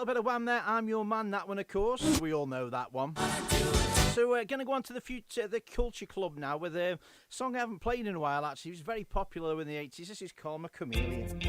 little bit of Wham there. I'm Your Man, that one, of course. We all know that one. So we're going to go on to the Culture Club now with a song I haven't played in a while, actually. It was very popular in the 80s. This is Karma Chameleon.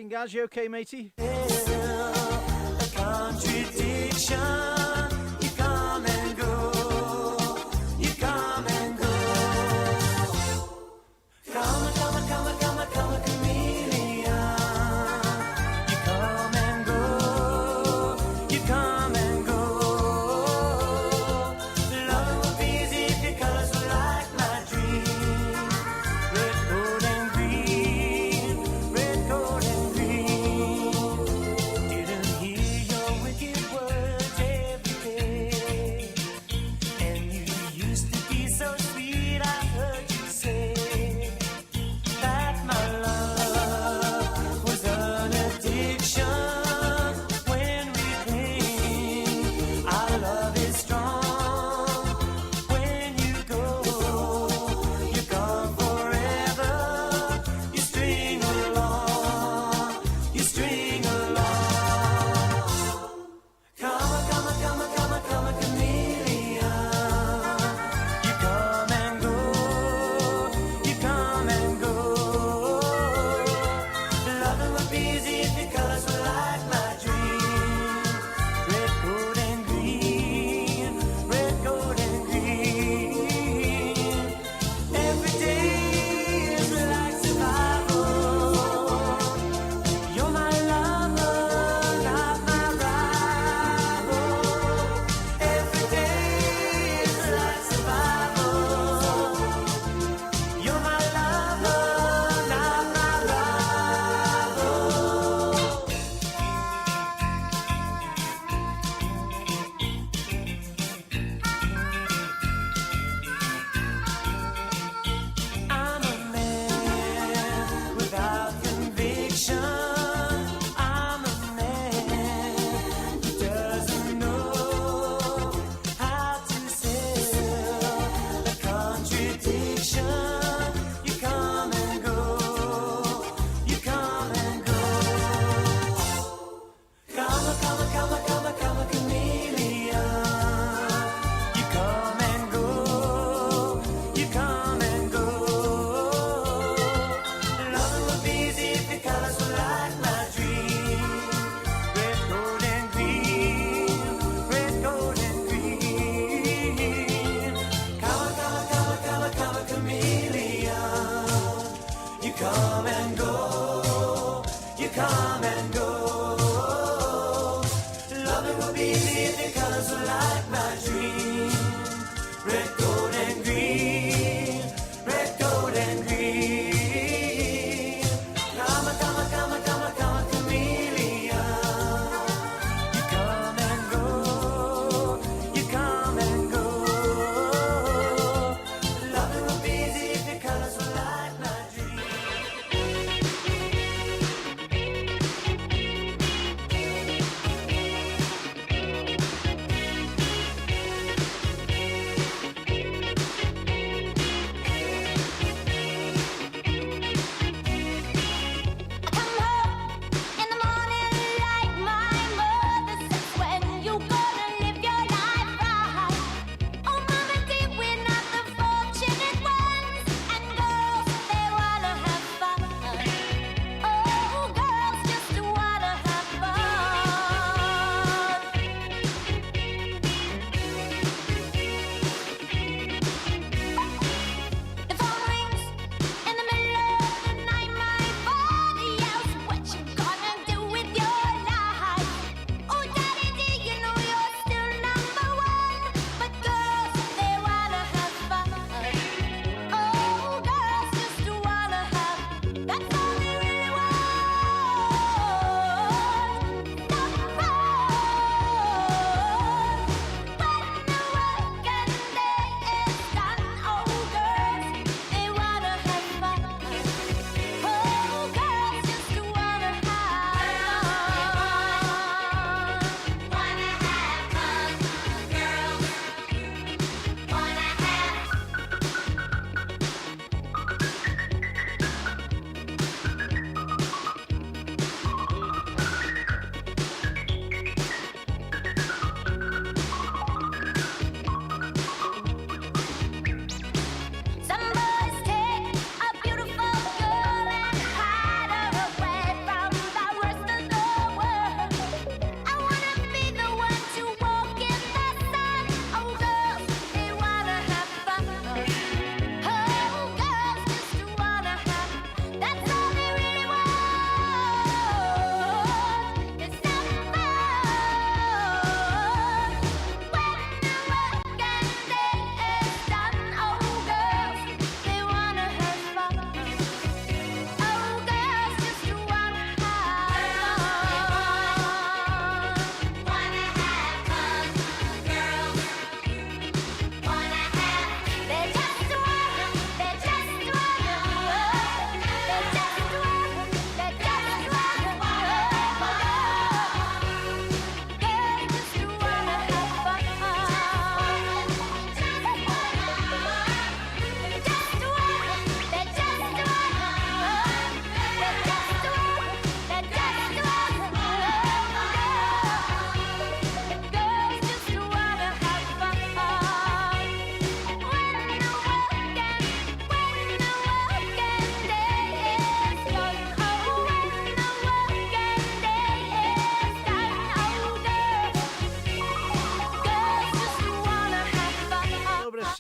Guys, you okay, matey? A contradiction. You come and go. You come and go. Come, chameleon. You come and go. You come and go. Loving would be easy if your colors were like my dream. Red, gold, and green. Red, gold, and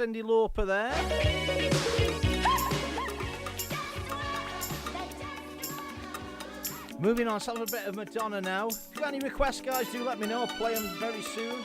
Cyndi Lauper there. Moving on, let's have a bit of Madonna now. If you've got any requests, guys, do let me know. I'll play them very soon.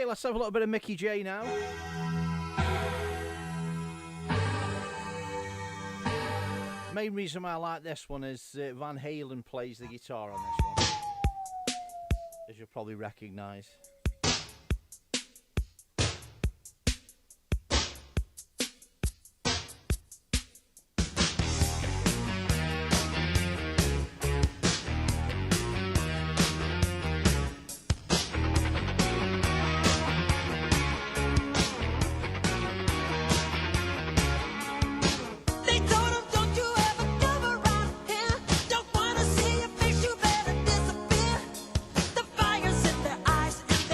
Let's have a little bit of Mickey J now. Main reason why I like this one is Van Halen plays the guitar on this one, as you'll probably recognise. Don't wanna see your face, you better disappear. The fire set their eyes and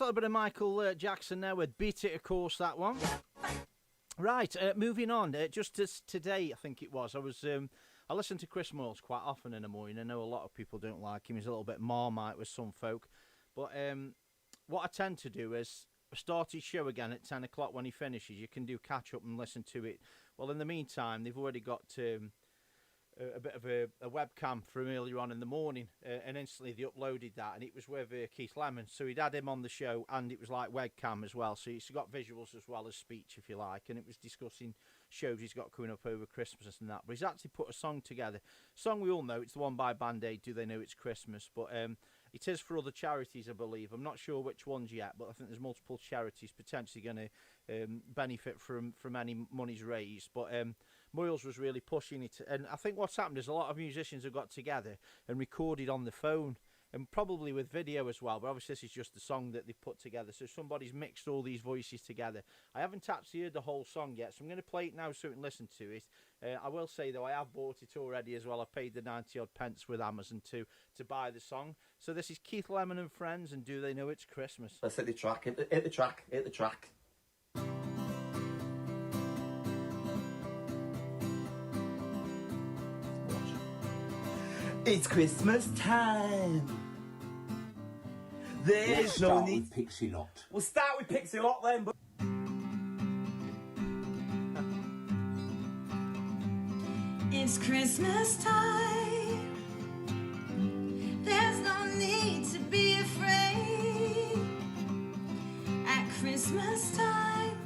little bit of Michael Jackson there with Beat It, of course, that one. Right, moving on. Just as today, I think it was, I listen to Chris Moyles quite often in the morning. I know a lot of people don't like him. He's a little bit Marmite with some folk. But what I tend to do is start his show again at 10 o'clock when he finishes. You can do catch-up and listen to it. Well, in the meantime, they've already got a bit of a webcam from earlier on in the morning, and instantly they uploaded that, and it was with Keith Lemon. So he'd had him on the show, and it was like webcam as well. So he's got visuals as well as speech, if you like, and it was discussing shows he's got coming up over Christmas and that. But he's actually put a song together. Song we all know, it's the one by Band Aid, Do They Know It's Christmas? But it is for other charities, I believe. I'm not sure which ones yet, but I think there's multiple charities potentially going to benefit from any monies raised. But Moyles was really pushing it, and I think what's happened is a lot of musicians have got together and recorded on the phone, and probably with video as well, but obviously this is just the song that they've put together, so somebody's mixed all these voices together. I haven't actually heard the whole song yet, so I'm going to play it now so you can listen to it. I will say, though, I have bought it already as well. I paid the 90-odd pence with Amazon to buy the song. So this is Keith Lemon and Friends, and Do They Know It's Christmas? Let's hit the track, hit the track, hit the track. It's Christmas time. There's no need. Pixie Lott. We'll start with Pixie Lott then. But it's Christmas time. There's no need to be afraid. At Christmas time,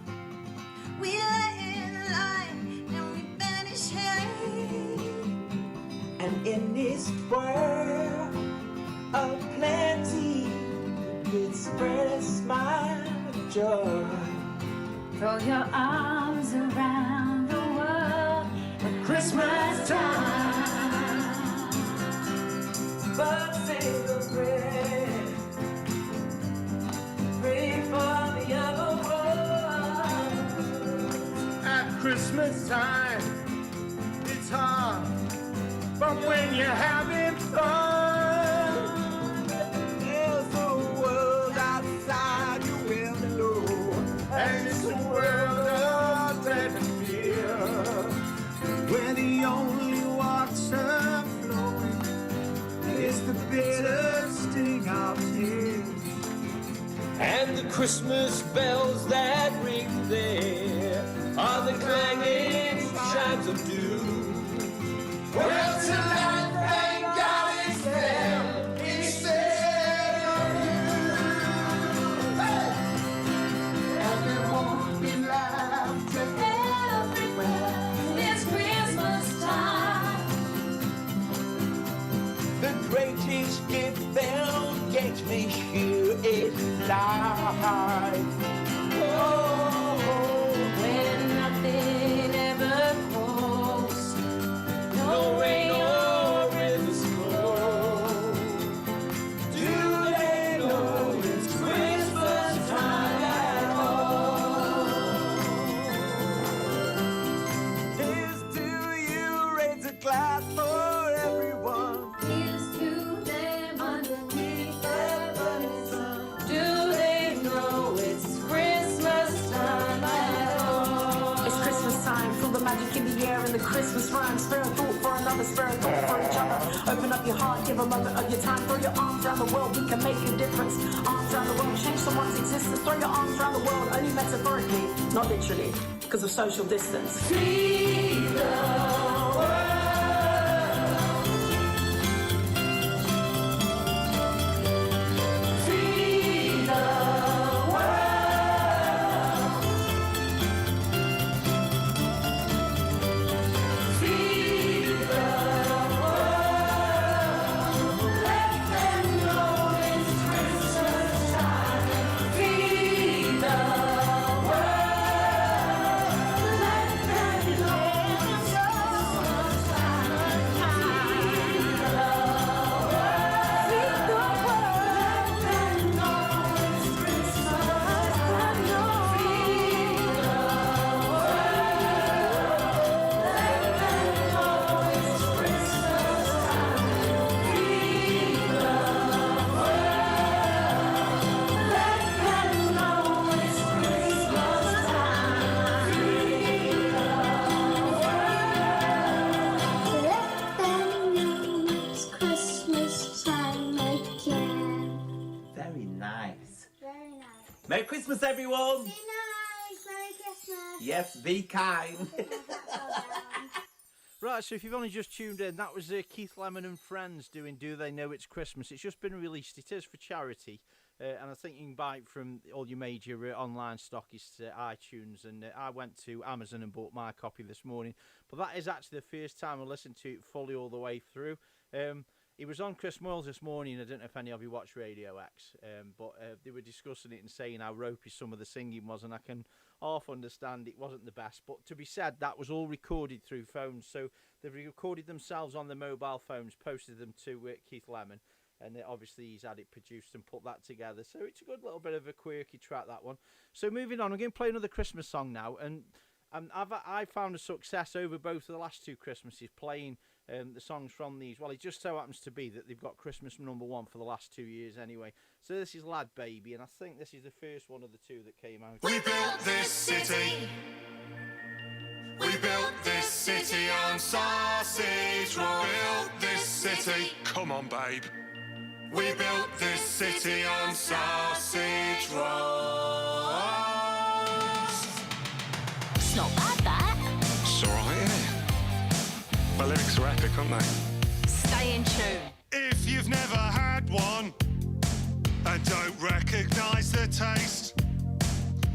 we let in light and we banish hate. and in this world of plenty, we spread a smile of joy. Throw your arms around the world at Christmas time. But say the prayer, pray for the other world. At Christmas time, it's hard, but when you're having fun, There's a world outside your window, and it's a world of dread and fear, where the only water flowing is the bitter sting of tears. and the Christmas bells that ring there are the clanging chimes of doom. Well, tonight, thank God it's them instead of you. Hey! And there won't be laughter Everywhere it's Christmas time. The greatest gift they'll get me here is life. Oh, When nothing ever grows, no rain or rivers flow. do they know it's Christmas time at all? Here's to you, raise a glass for everyone. Here's to them underneath the burning sun. Do they know it's Christmas time at all? It's Christmas time, feel the magic in the air and the Christmas rhyme. Spare a thought for another, spare a thought for each other. Open up your heart, give a moment of your time. Throw your arms around the world, we can make a difference. Arms around the world, change someone's existence. Throw your arms around the world, only metaphorically, not literally, because of social distance. Free the world. Free the world. Free the world. Let them know it's Christmas time. Free the world. Let them know it's Merry Christmas, everyone. Be nice. Merry Christmas. Yes, be kind. Right, so if you've only just tuned in, that was Keith Lemon and Friends doing Do They Know It's Christmas. It's just been released. It is for charity. And I think you can buy it from all your major online stockists, iTunes. And I went to Amazon and bought my copy this morning. But that is actually the first time I listened to it fully all the way through. It was on Chris Moyles this morning. I don't know if any of you watch Radio X, but they were discussing it and saying how ropey some of the singing was, and I can half understand it wasn't the best. But to be said, that was all recorded through phones, so they've recorded themselves on their mobile phones, posted them to Keith Lemon, and obviously he's had it produced and put that together. So it's a good little bit of a quirky track, that one. So moving on, I'm going to play another Christmas song now, and I found a success over both of the last two Christmases playing the songs from these. Well, it just so happens to be that they've got Christmas #1 for the last 2 years anyway. So this is Lad Baby, and I think this is the first one of the two that came out. We built this city. We built this city on sausage roll. Built this city. Come on, babe. We built this city on sausage rolls. It's not bad, that. It's alright, isn't it? The lyrics are epic, aren't they? Stay in tune. If you've never had one and don't recognise the taste,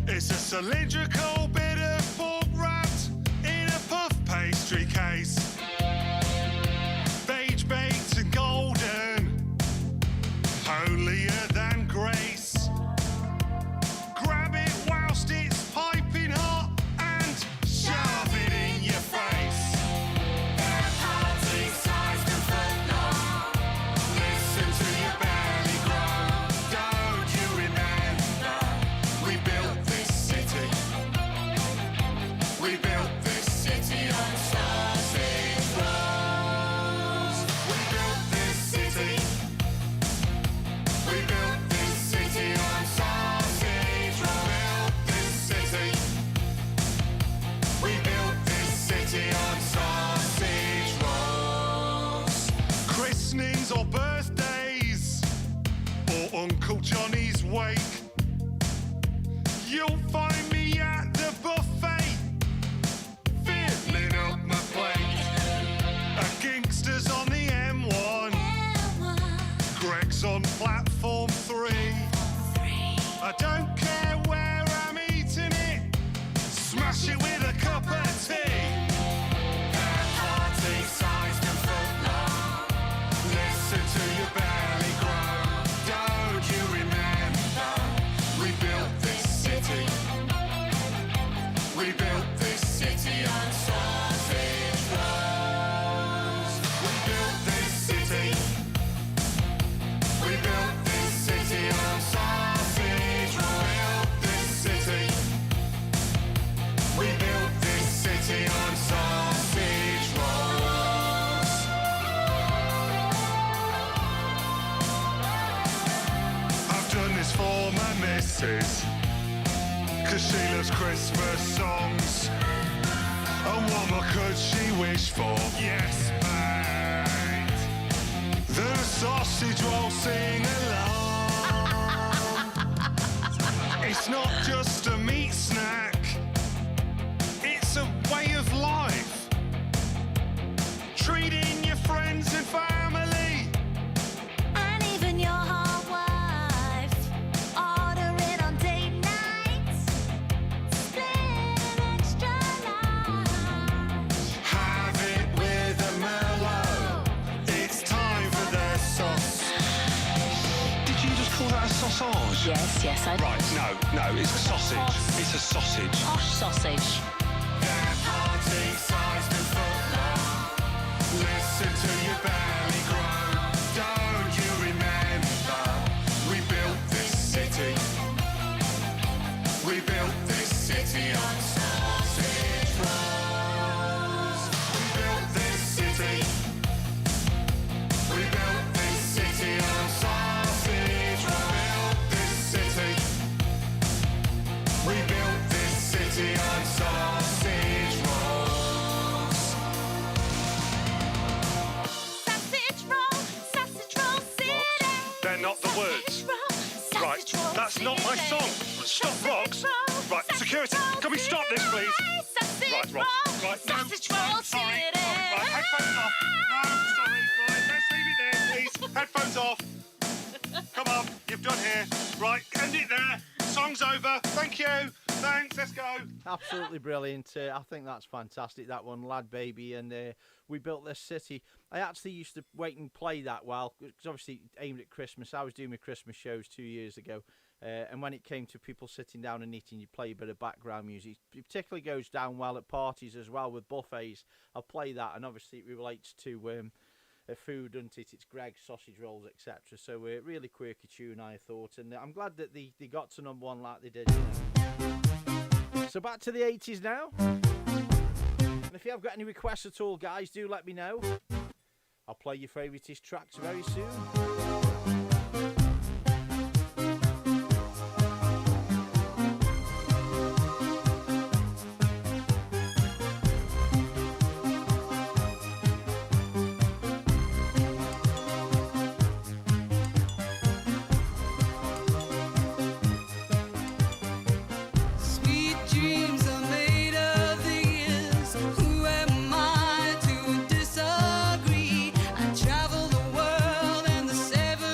it's a cylindrical bit of pork wrapped in a puff pastry case. Beige baked and golden, holier than grace. Grab it whilst it's piping hot and shove it in your face. They're party-sized and foot-long. Listen to your belly grow. Don't you remember? We built this city. We built this city on sausage rolls. We built this city. We built this city on sausage rolls. Built this city. We built this city on sausage rolls. Christenings or birthdays, or Uncle Johnny's wake. You'll find me at the buffet, filling up my plate. A Gangster's on the M1. Greg's on platform 3. I don't care where I'm eating it. Smash it with a cup of tea. They're party-sized and foot-long. Listen to your belly grow. Don't you remember? We built this city. We built this city on sausage rolls. We built this city. We built this city on sausage rolls. Built this city. We built this city on sausage rolls. I've done this for my missus, 'cause she loves Christmas songs. And what more could she wish for? Yes, mate. The sausage roll sing along. It's not just a meat snack, it's a way of life. Treating your friends and family. And even your hot wife. Order it on date nights. Split an extra large. Have it with a Merlot. It's time for the sauce. Did you just call that a sausage? Yes, I Right, no, it's a sausage. It's a sausage. Posh sausage. They're party-sized and foot-long. Listen to your belly grow. Don't you remember? We built this city. We built this city on sausage rolls. We built this city. We built this city on sausage rolls. Built this city. We built this city on sausage. Right, Ross. Right, Sausage no, roll sorry. city. Right, headphones off. No, sorry. Right, let's leave it there, please. Headphones off. Come on, you've done here. Right, end it there. Song's over. Thank you. Thanks, let's go. Absolutely brilliant. I think that's fantastic, that one, Lad Baby, and We Built This City. I actually used to wait and play that while, because obviously aimed at Christmas. I was doing my Christmas shows 2 years ago, and when it came to people sitting down and eating, you play a bit of background music. It particularly goes down well at parties as well with buffets. I'll play that, and obviously it relates to food, doesn't it? It's Greg's sausage rolls, etc. So really quirky tune, I thought, and I'm glad that they got to number one like they did. So back to the 80s now. And if you have got any requests at all, guys, do let me know. I'll play your favouriteest tracks very soon. Sweet dreams are made of these. Who am I to disagree? I travel the world and the 7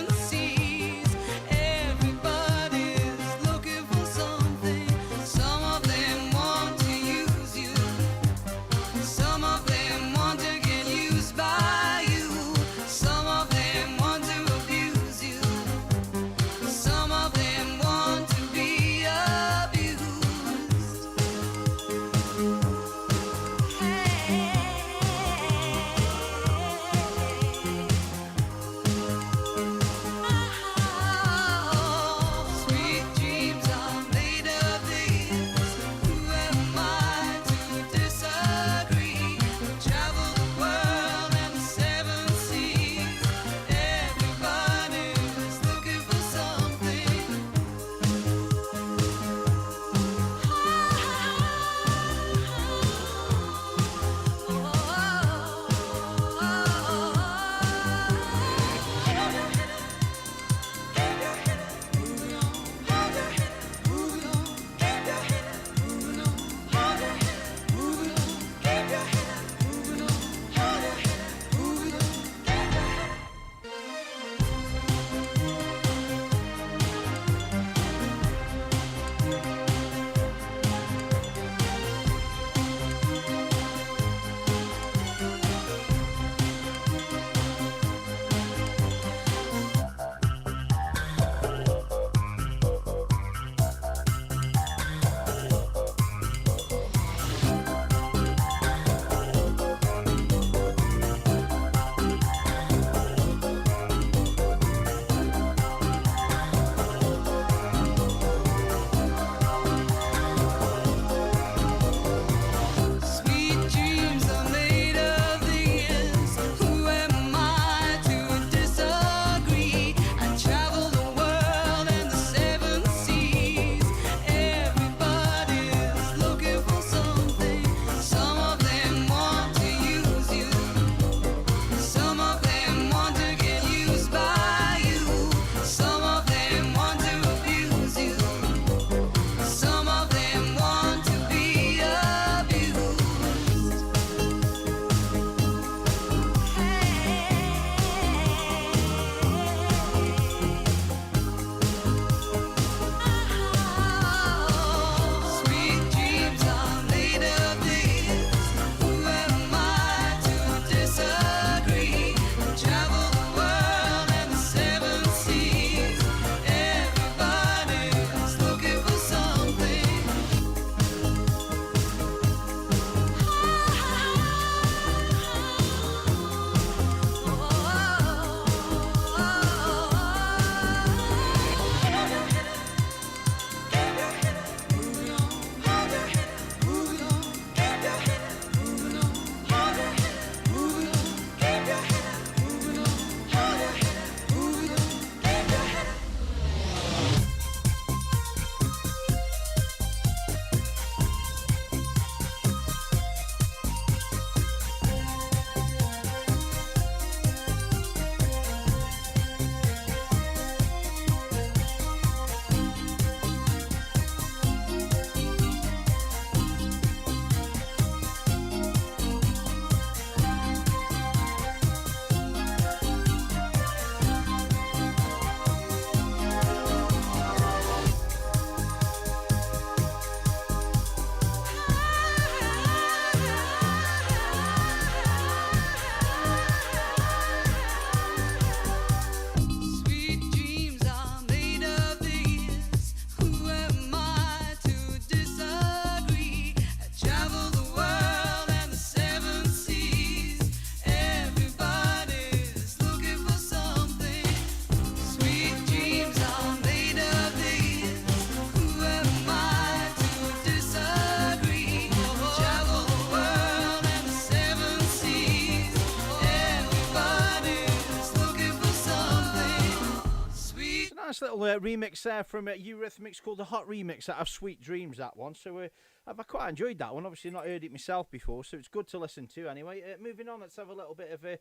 nice little remix there from Eurythmics called the Hot Remix out of Sweet Dreams, that one. So I've quite enjoyed that one. Obviously not heard it myself before, so it's good to listen to anyway. Moving on, let's have a little bit of the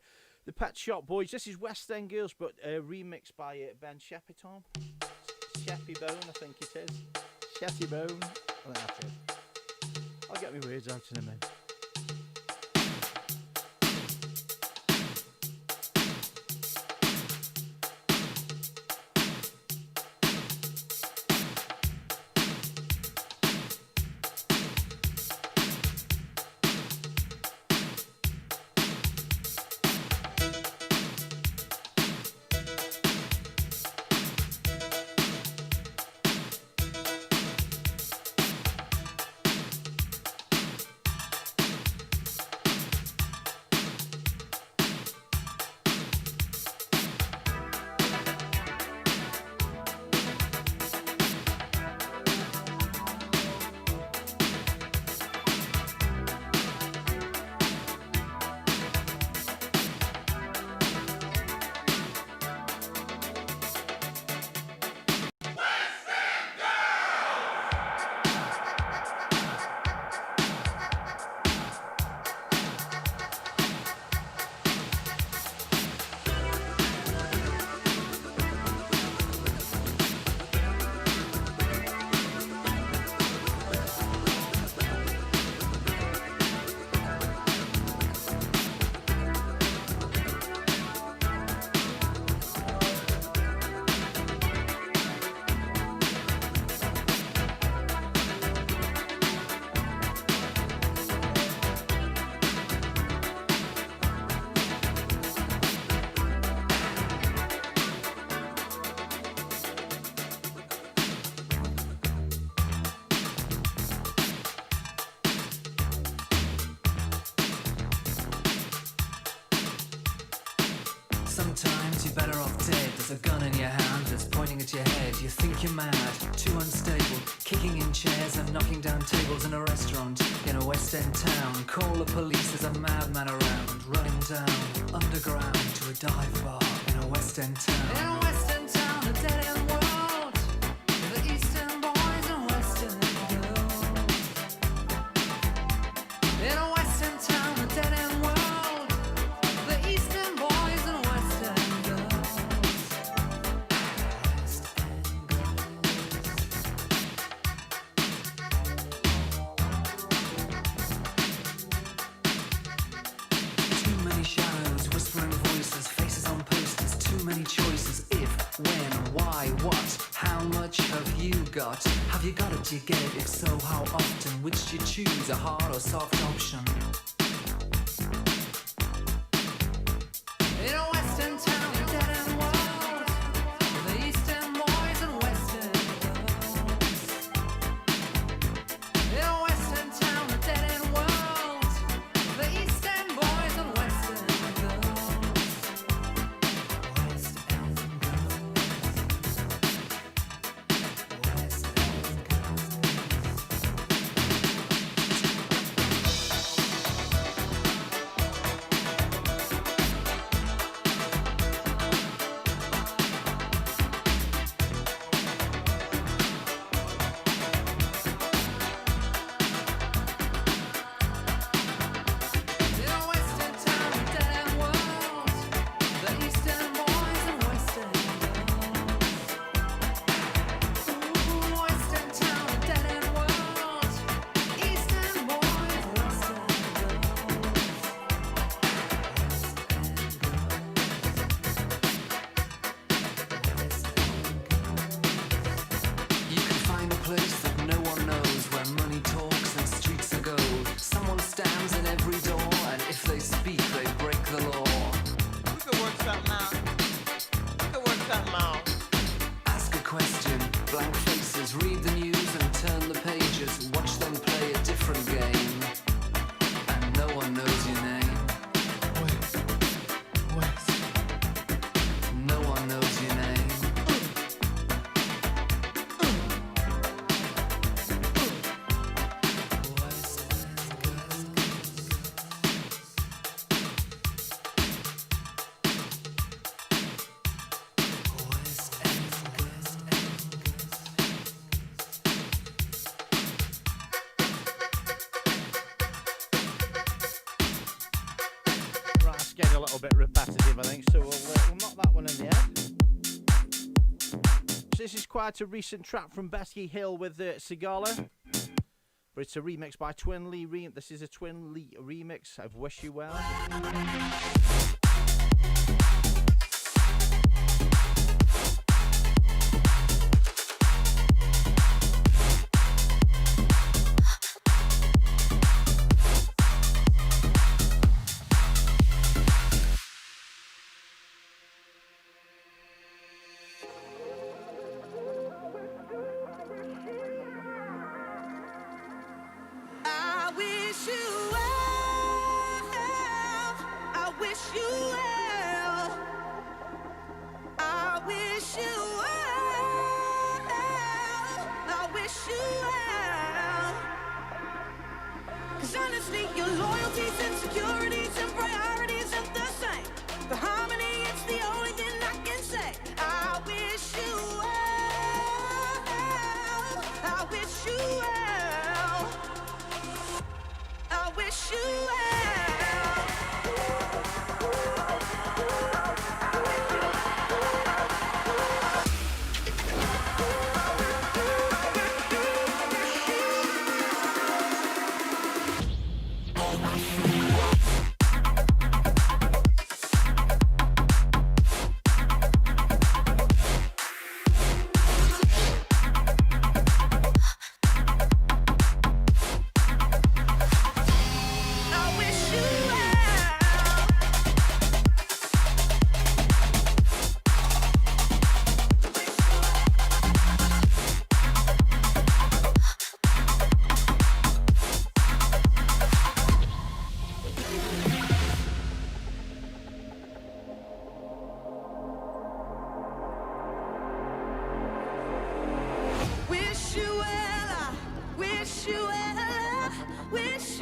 Pet Shop Boys. This is West End Girls, but remixed by Ben Shepitone. Sheppybone, I think it is. Sheppybone. I think that's it. I'll get my words out in a minute. Sometimes you're better off dead. There's a gun in your hand that's pointing at your head. You think you're mad, too unstable, kicking in chairs and knocking down tables in a restaurant in a West End town. Call the police, there's a madman around, running down underground to a dive bar in a West End town. In a West End town, a dead end world, the Eastern boys and West End girls. In a West End town, a dead end world, the Eastern boys and West End girls. West End girls. Too many shadows, whispering voices, faces on posters, too many choices. If, when, why, what, how much have you got? Have you got it, do you get it? If so, how often? Which do you choose, a hard or soft option? In a West End town, a dead end world, the Eastern boys and West End girls. In a West End town, a dead end world, the Eastern boys and West End girls. West End girls. West End In a West End town, a dead end world, the Eastern boys and West End girls. Ooh, West End town, a dead end world, Eastern boys, West End girls. You can find a place that no one knows, where money talks and streets are gold. Someone stands in every door, and if they speak, they break the law. We could work something out. We could work something out. Ask a question, blank faces, read the news and turn the pages. Watch them play a different game, and no one knows your name. West. No one knows your name. West End girls. West End girls. getting a little bit repetitive, I think, so we'll knock that one in the end. So this is quite a recent track from Becky Hill with Sigala, but it's a remix by Twin Lee. This is a Twin Lee remix of Wish You Well. I wish you well. I wish you well. I wish you well. I wish you well. 'Cause honestly, your loyalties and securities and priorities are the same. The harmony, it's the only thing I can say. I wish you well. I wish you well. I wish you well. I wish you wish you well, I wish you well, I wish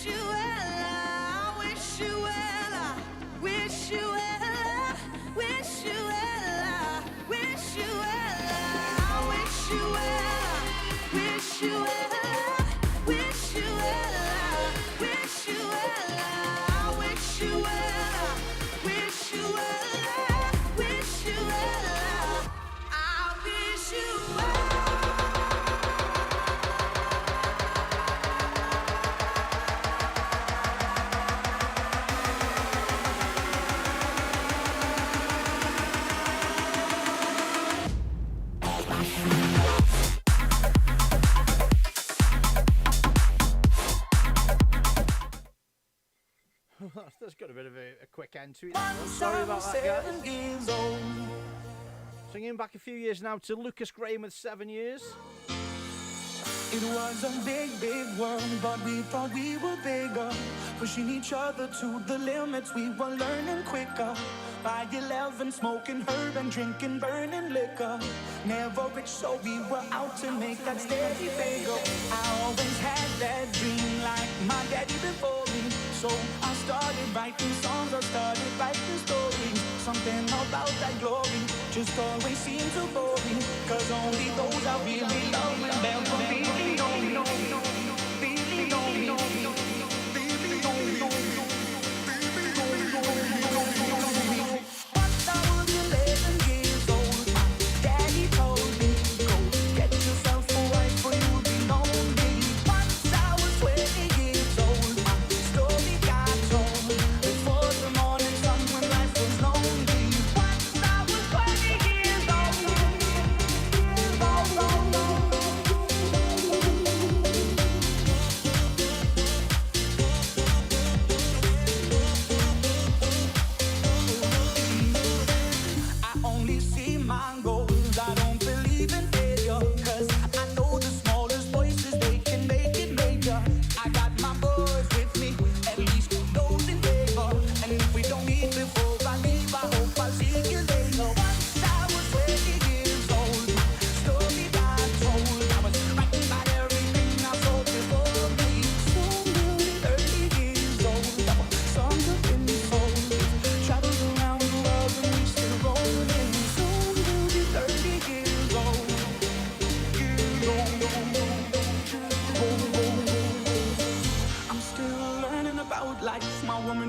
you well, I wish you well, I wish you well, I wish you well, I wish you well, I wish you well, I wish you well, I wish you well, I wish you well, I wish you well, I wish you well, I wish you well, I wish you well, I wish you well. That's got a bit of a quick end to it. Sorry about that, guys. Years old. Singing back a few years now to Lucas Graham with 7 years. It was a big, big world, but we thought we were bigger. Pushing each other to the limits, we were learning quicker. By 11, smoking herb and drinking burning liquor. Never rich, so we were out to make that steady bagel. I always had that dream like my daddy before me. So I started writing songs, I started writing stories. Something about that glory just always seemed to bore me. 'Cause only those I really love remember me. Once I was 11 years old, my daddy told me, go get yourself a wife or you'll be lonely. Once I was 20 years old, my story got told. Before the morning sun when life was lonely. Once I was 20 years old.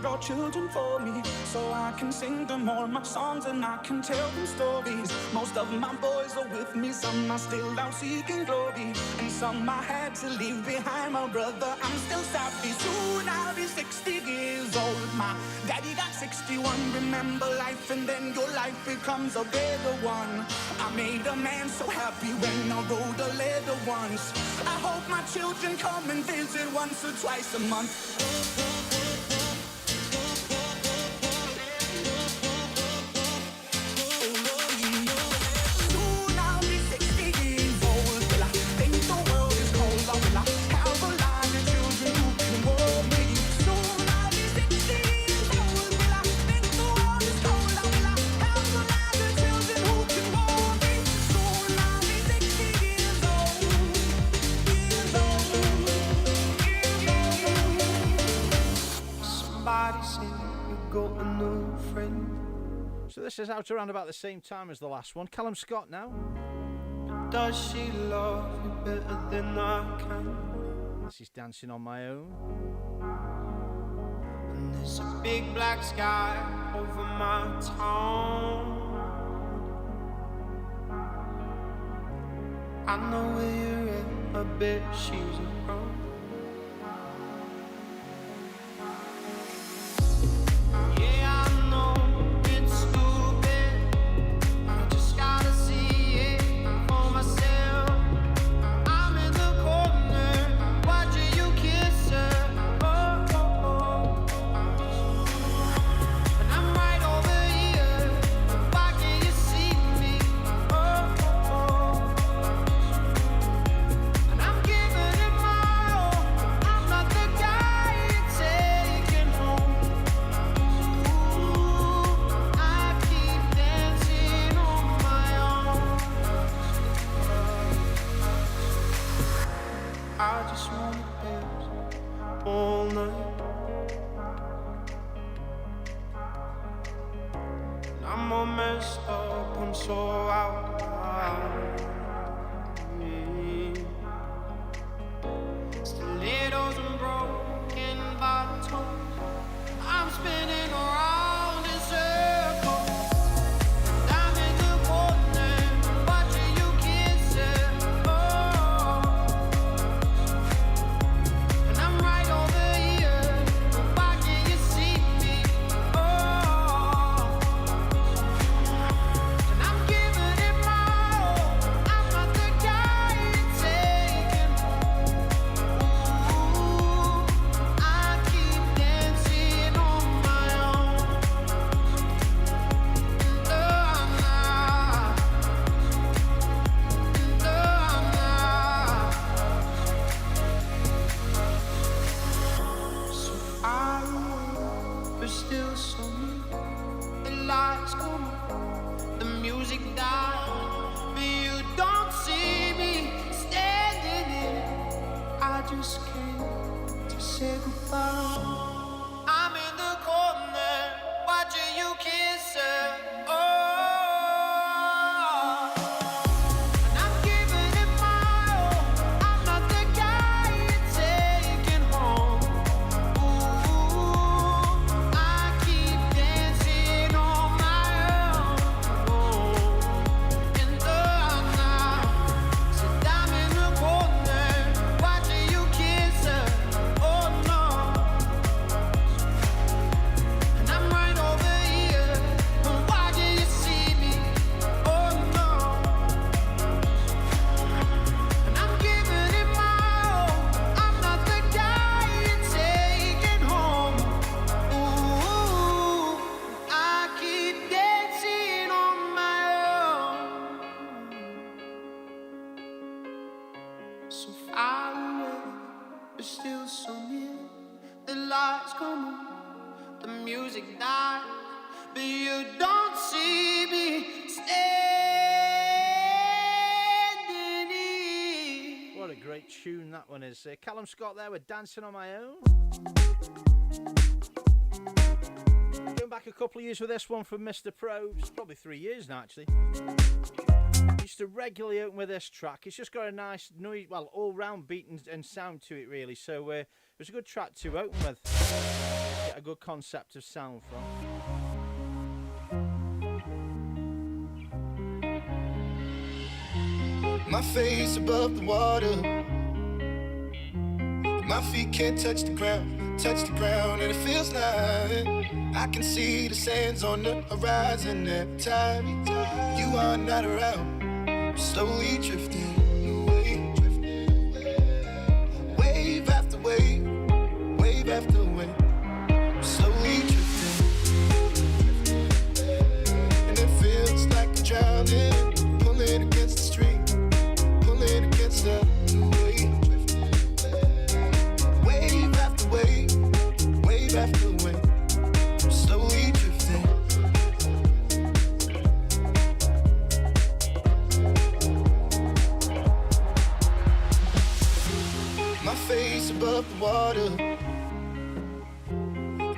brought children for me, so I can sing them all my songs and I can tell them stories. Most of my boys are with me, some are still out seeking glory, and some I had to leave behind. My brother, I'm still savvy. Soon I'll be 60 years old. My daddy got 61. Remember life, and then your life becomes a better one. I made a man so happy when I wrote a letter once. I hope my children come and visit once or twice a month. Soon I'll be 60 years old. Will I think the world is cold? Or will I have a lot of children who can warm me? Soon I'll be 60 years old. Will I think the world is cold? Or will I have a lot of children who can warm me? Soon I'll be 60 years old. Years old. Somebody said you got a new friend. So this is out around about the same time as the last one. Callum Scott now. Does she love you better than I can? This is Dancing on My Own. And there's a big black sky over my town. I know where you're at, I bet she's around. Yeah, I know it's stupid. I just gotta see it for myself. I'm in the corner, watching you kiss her. Oh, oh, oh. And I'm right over here. Why can't you see me? Oh, oh, oh. And I'm giving it my all. I'm not the guy you're taking home. Ooh, I keep dancing on my own. I just wanna dance all night. And I'm all messed up, I'm so out of line. Stilettos and broken bottles, I'm spinning around in circles. I'm in the corner, watching you kiss her. Oh, and I'm right over here. Why can't you see me? Oh, and I'm giving it my all. I'm not the guy you're taking. Ooh, I keep dancing on my own. And I'm not. And I'm not. So far away, but still so near. The lights come on, the music dies, but you don't see me standing here. I just came to say goodbye. I'm in the corner, watching you kiss her. Oh, and I'm giving it my all. I'm not the guy you're taking home. Ooh, I keep dancing on my own. And I'm not. Said I'm in the corner, watching you kiss her. Oh no. And I'm right over here. But why can't you see me? Oh no. And I'm giving it my all. I'm not the guy you're taking home. Ooh, I keep dancing on my own. So far away, but still so near. The lights come on, the music dies, but you don't see me standing here. What a great tune that one is. Callum Scott there with Dancing on My Own. Going back a couple of years with this one from Mr. Probes, probably 3 years now actually. Used to regularly open with this track. It's just got a nice, well, all-round beat and sound to it really. So it was a good track to open with. get a good concept of sound from. My face above the water. My feet can't touch the ground, and it feels like I can see the sands on the horizon every time you are not around. I'm slowly drifting away, wave after wave, wave after wave. I'm slowly drifting, and it feels like I'm drowning, pulling against the stream, pulling against the wave. Wave after wave, wave after wave, I'm slowly drifting. My face above the water.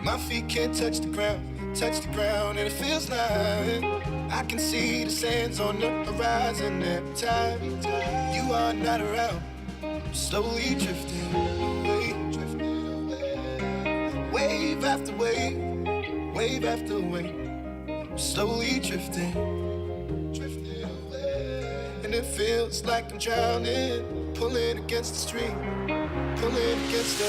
My feet can't touch the ground, and it feels like I can see the sands on the horizon every time you are not around. I'm slowly drifting away, wave after wave, wave after wave. I'm slowly drifting away, and it feels like I'm drowning, pulling against the stream, pulling against the.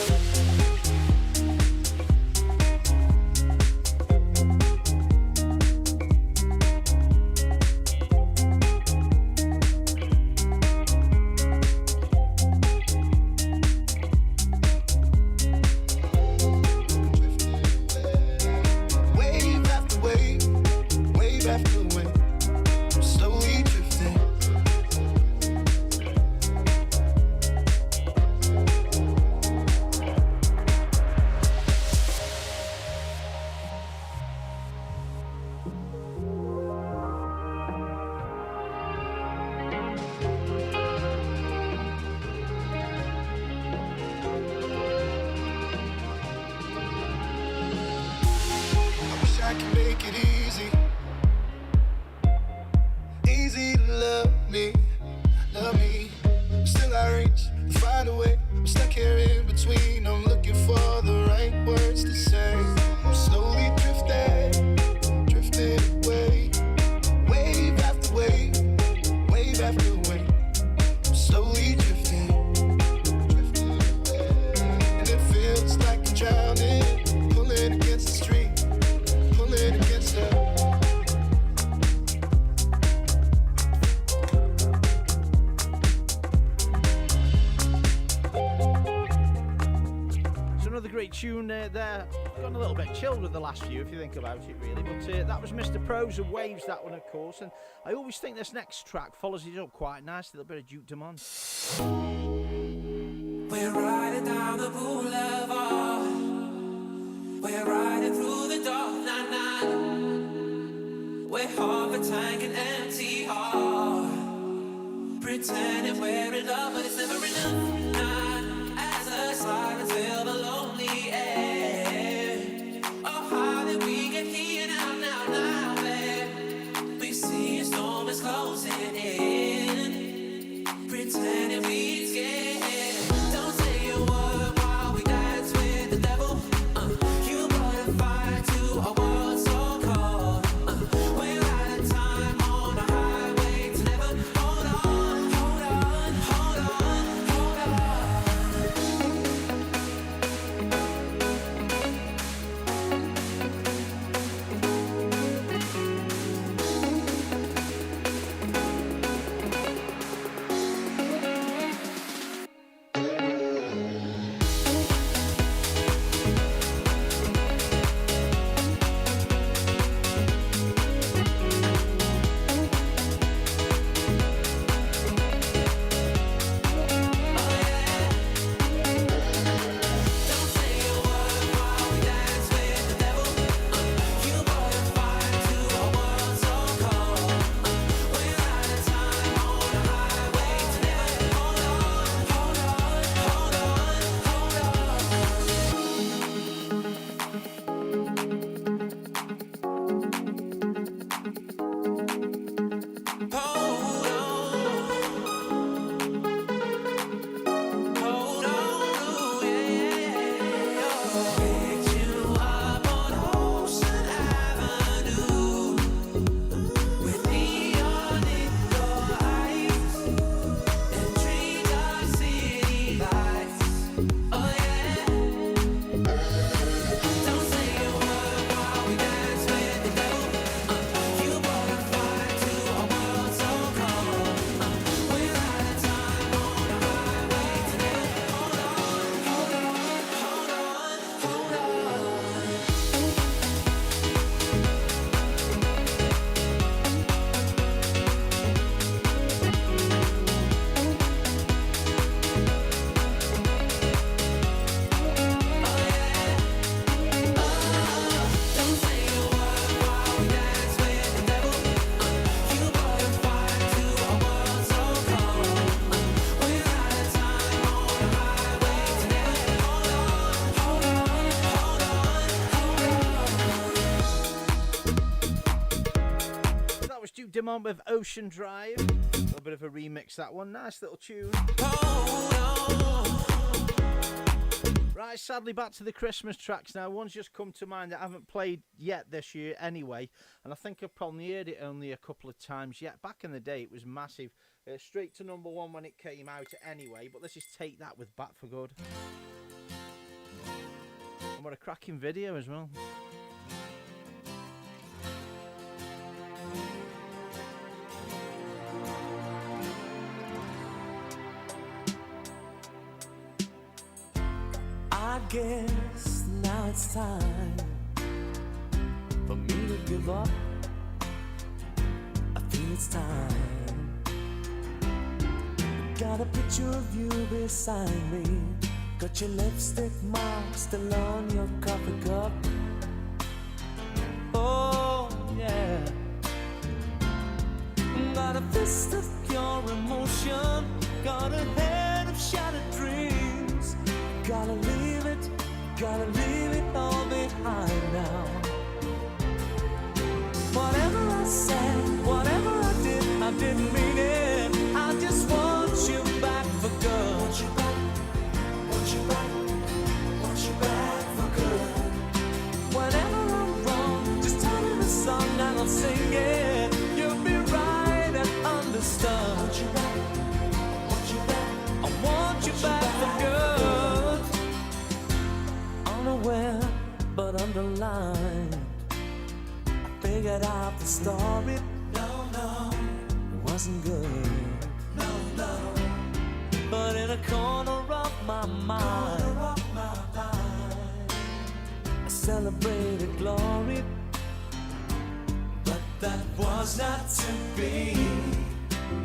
I can make it easy, easy to love me, still I reach, find a way, I'm stuck here in between, I'm looking for the right words to say, I'm slowly drifting away, wave after wave, wave after wave, I'm slowly drifting away, and it feels like I'm drowning, pulling against the stream, pulling against the. It's another great tune there. Gone a little bit chilled with the last few, if you think about it, really. But that was Mr. Pros and Waves, that one, of course. And I always think this next track follows it up quite nicely. A little bit of Duke Dumont. We're riding down the boulevard. We're riding through the dark night. We're half a tank and empty heart. Pretending we're in love, but it's never enough. As the silence fill the lonely air. Oh, how did we get here now, babe? We see a storm is closing in. Pretending we scared. Don't say a word while Dumont with Ocean Drive. A little bit of a remix, that one. Nice little tune. Right, sadly, back to the Christmas tracks now. One's just come to mind that I haven't played yet this year anyway, and I think I've probably heard it only a couple of times yet. Back in the day, it was massive. Straight to #1 when it came out anyway, but let's just take that with Back for Good. And what a cracking video as well. I guess now it's time for me to give up. I feel it's time. Got a picture of you beside me. Got your lipstick mark still on your coffee cup. Oh yeah. Got a fist of pure emotion. Got a head of shattered dreams. Gotta leave it all behind now. Whatever I said, whatever I didn't mean it. I just want you back for good. Want you back, want you back, want you back for good. Whenever I'm wrong, just tell me the song and I'll sing it. You'll be right and understood. Want you back, want you back, I want you back for good. Unaware but underlined, I figured out the story. No, it wasn't good. No, but in a corner of my mind, I celebrated glory, but that was not to be.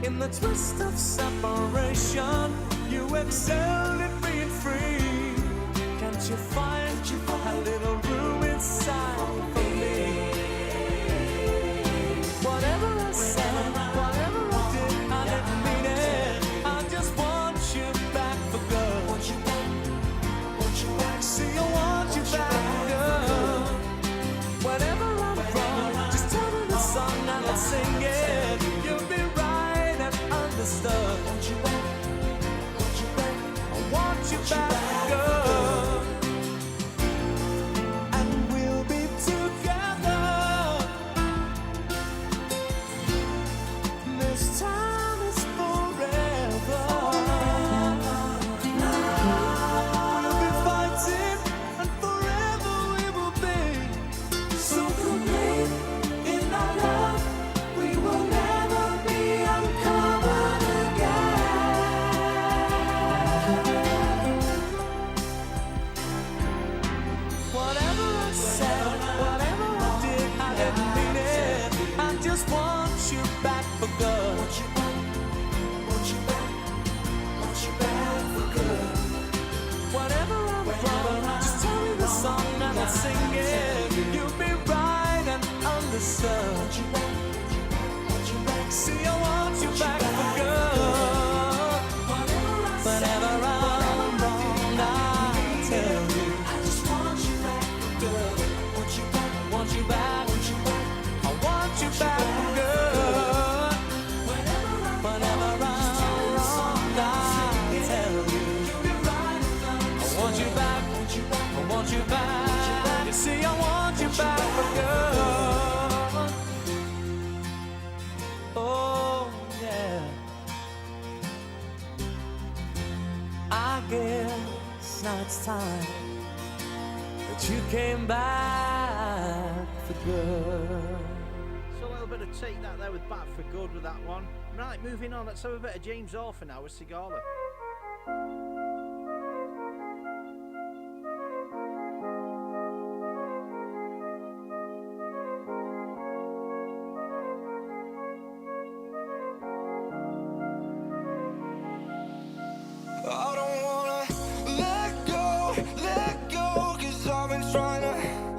In the twist of separation, you excelled at being free. Can't you find a little room inside for me? Whatever I said, whatever I didn't mean it. I just want you back for good. Want you back, see, I want you back for good. Whenever I'm wrong, just tell me the song and I'll sing it. You'll be right and understood. Want you back, I want you back for good. Sing it, you'll be right and understood. See, I want you back for good. Whenever I'm wrong, I tell you, I just want you back for good. Want you back, I want you back for good. Whenever I'm wrong, I tell you, I want you back, I want you back. See, I want you back for good. Oh, yeah. I guess now it's time that you came back for good. So a little bit of Take That there with Back for Good with that one. Right, moving on. Let's have a bit of James Orphan now with Sigala. I don't wanna let go, 'cause I've been trying to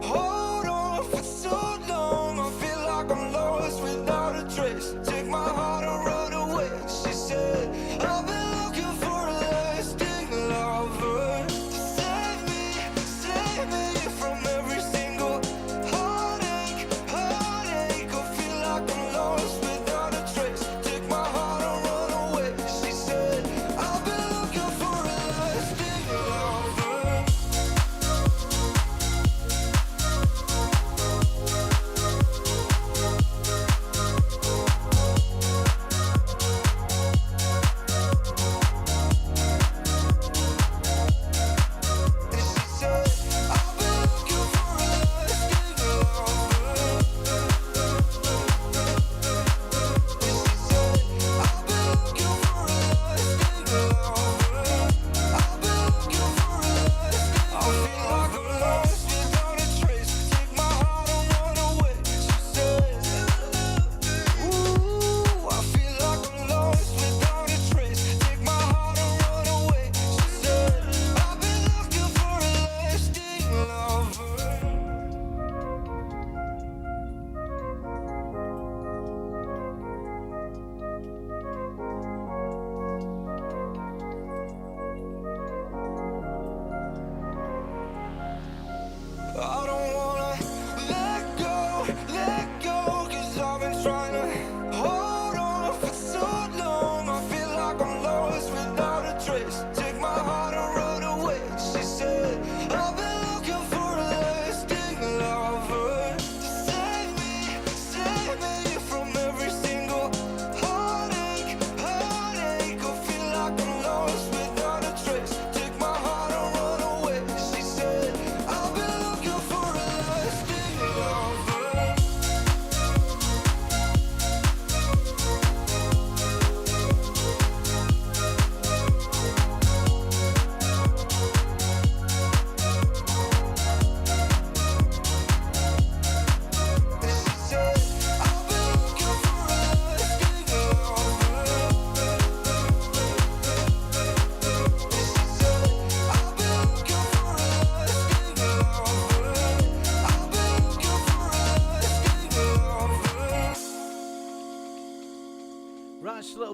hold on for so long. I feel like I'm lost without a trace. Take my heart and run away. She said, I've been looking for a lasting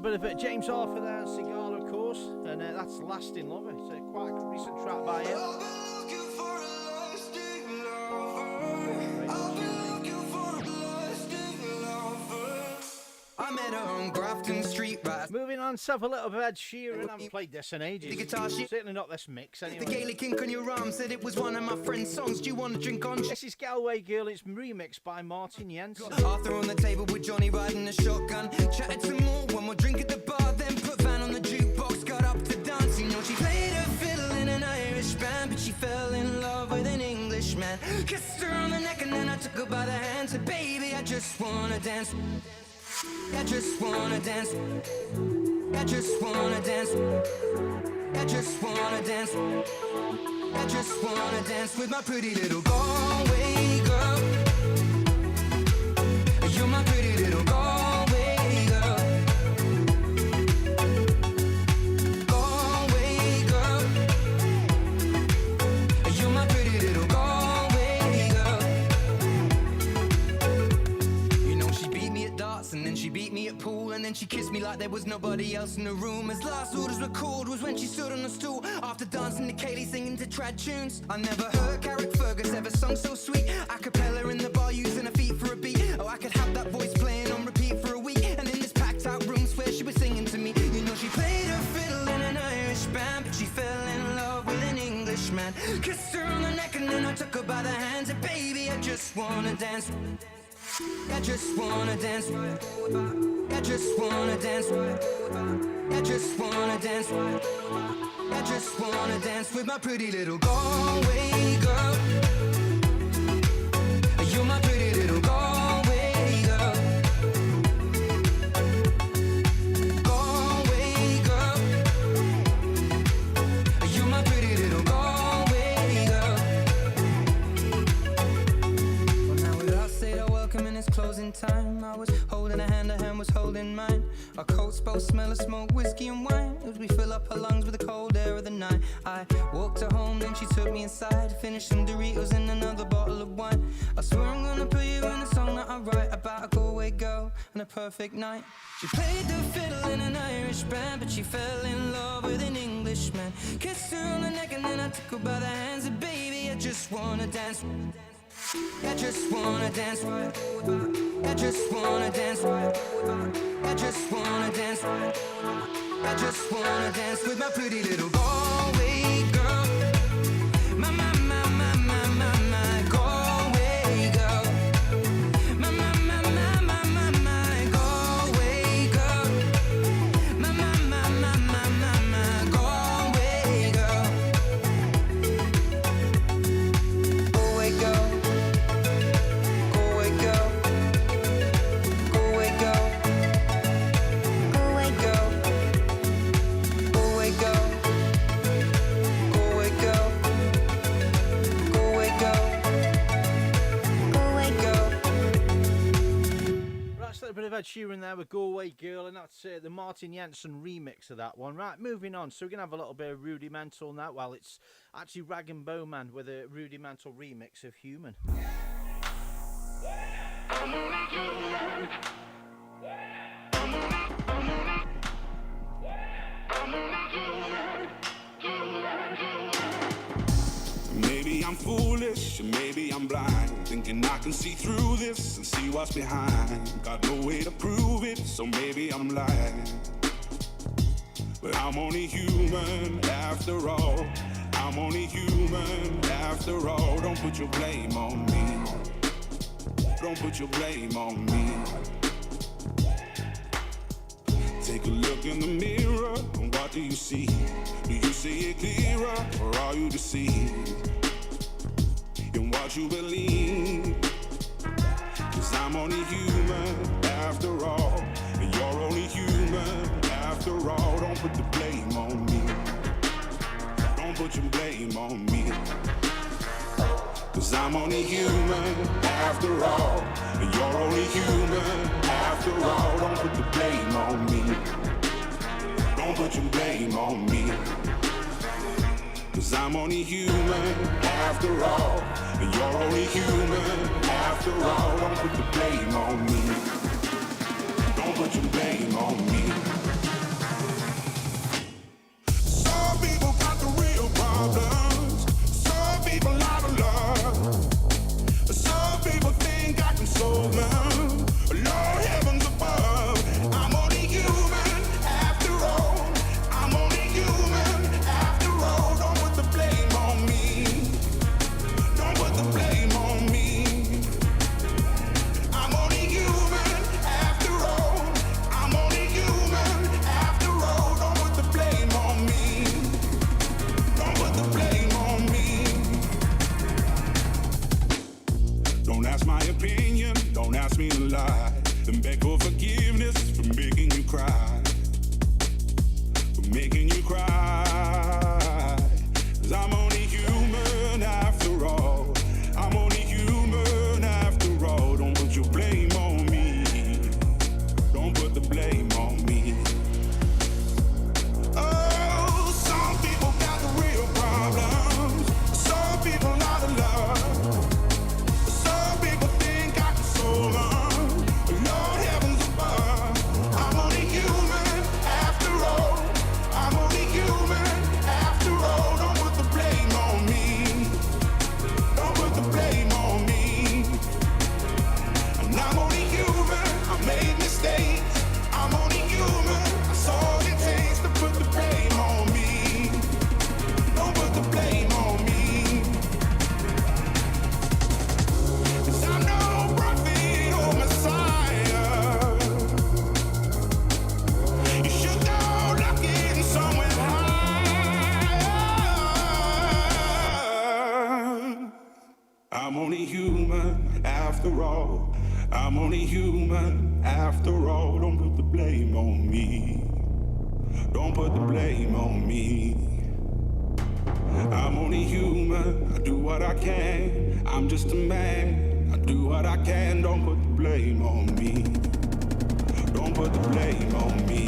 little bit of it. James Arthur there, and Cigar, of course, and that's Lasting Lover. It's quite a recent track by him. I met her on Grafton Street, right? Moving on, let's have a little bit of Ed Sheeran. I haven't played this in ages. Certainly not this mix, anyway. The Gaelic ink on your arm said it was one of my friend's songs. Do you want to drink on? This is Galway Girl. It's remixed by Martin Jensen. Arthur on the table with Johnny riding a shotgun. Chatted some more, one more drink at the bar. Then put Van on the jukebox, got up to dance. You know she played her fiddle in an Irish band, but she fell in love with an Englishman. Kissed her on the neck and then I took her by the hand. Said, baby, I just wanna dance. I just wanna dance. I just wanna dance. I just wanna dance. I just wanna dance with my pretty little Galway girl. You're my pretty little Galway girl. Galway girl. You're my pretty little Galway girl. You know she beat me at darts and then she beat me at pool, and then she kissed me like there was nobody else in the room. As last orders were called was when she stood on the stool after dancing to Kaylee singing to trad tunes. I never heard Carrick Fergus ever sung so sweet. A cappella in the bar using her feet for a beat. Oh, I could have that voice playing on repeat for a week. And in this packed out room swear she was singing to me. You know she played her fiddle in an Irish band, but she fell in love with an Englishman. Kissed her on the neck and then I took her by the hands. And baby, I just wanna dance. I just wanna dance. I just wanna dance. I just wanna dance. I just wanna dance with my pretty little Galway girl. You're my pretty little Galway girl. Galway girl. You're my pretty little Galway girl. Well, now with us said our welcome and it's closing time. I was holding her hand was holding mine. Our coats both smell of smoke, whiskey and wine. As we fill up her lungs with the cold air of the night. I walked her home, then she took me inside. Finished some Doritos and another bottle of wine. I swear I'm gonna put you in a song that I write about a Galway girl and a perfect night. She played the fiddle in an Irish band, but she fell in love with an Englishman. Kissed her on the neck and then I took her by the hands. And baby, I just wanna dance. I just wanna dance. I just wanna dance. I just wanna dance. I just wanna dance with my pretty little Galway girl. My Galway girl. My Galway girl. My Galway girl. Galway girl. Galway girl. Galway girl. Galway girl. Galway girl. Galway girl. Galway girl. Galway girl. Right, so a little bit of Ed Sheeran there with Galway Girl, and that's the Martin Jensen remix of that one. Right, moving on. So we're going to have a little bit of Rudimental now. Well, it's actually Rag and Bowman with a Rudimental remix of Human. Maybe I'm foolish, and maybe I'm blind, thinking I can see through this and see what's behind. Got no way to prove it, so maybe I'm lying. But I'm only human after all. I'm only human after all. Don't put your blame on me. Don't put your blame on me. Take a look in the mirror, and what do you see? Do you see it clearer, or are you deceived in what you believe? 'Cause I'm only human after all, and you're only human after all. Don't put the blame on me. Don't put your blame on me. 'Cause I'm only human after all, and you're only human after all. Don't put the blame on me. Don't put your blame on me. 'Cause I'm only human after all, and you're only human after all. Don't put the blame on me. Don't put your blame on me. problems. Some people out of love. Some people think I can solve them. Lord heavens above, I'm only human after all. I'm only human after all. Don't put the blame on me. Don't put the blame on me. I'm only human after all. I'm only human after all. Don't put the blame on me. Don't put the blame on me. Don't ask my opinion, don't ask me to lie. Then beg for forgiveness for making you cry. For making you cry. 'Cause I'm only human after all. I'm only human after all. Don't put your blame on me. Don't put the blame on me. Oh, some people got the real problems. Some people out of love. Some people think I can solve them. Lord heavens above, I'm only human after all. I'm only human after all. Don't put the blame on me. Don't put the blame on me. And I'm only human. I made mistakes. I'm only human. That's all it takes to put the blame on me. Don't put the blame on me. 'Cause I'm no prophet or Messiah. You should go looking somewhere higher. I'm only human after all. I'm only human after all. Don't put the blame on me. Don't put the blame on me. I'm only human. I do what I can. I'm just a man. I do what I can. Don't put the blame on me. Don't put the blame on me.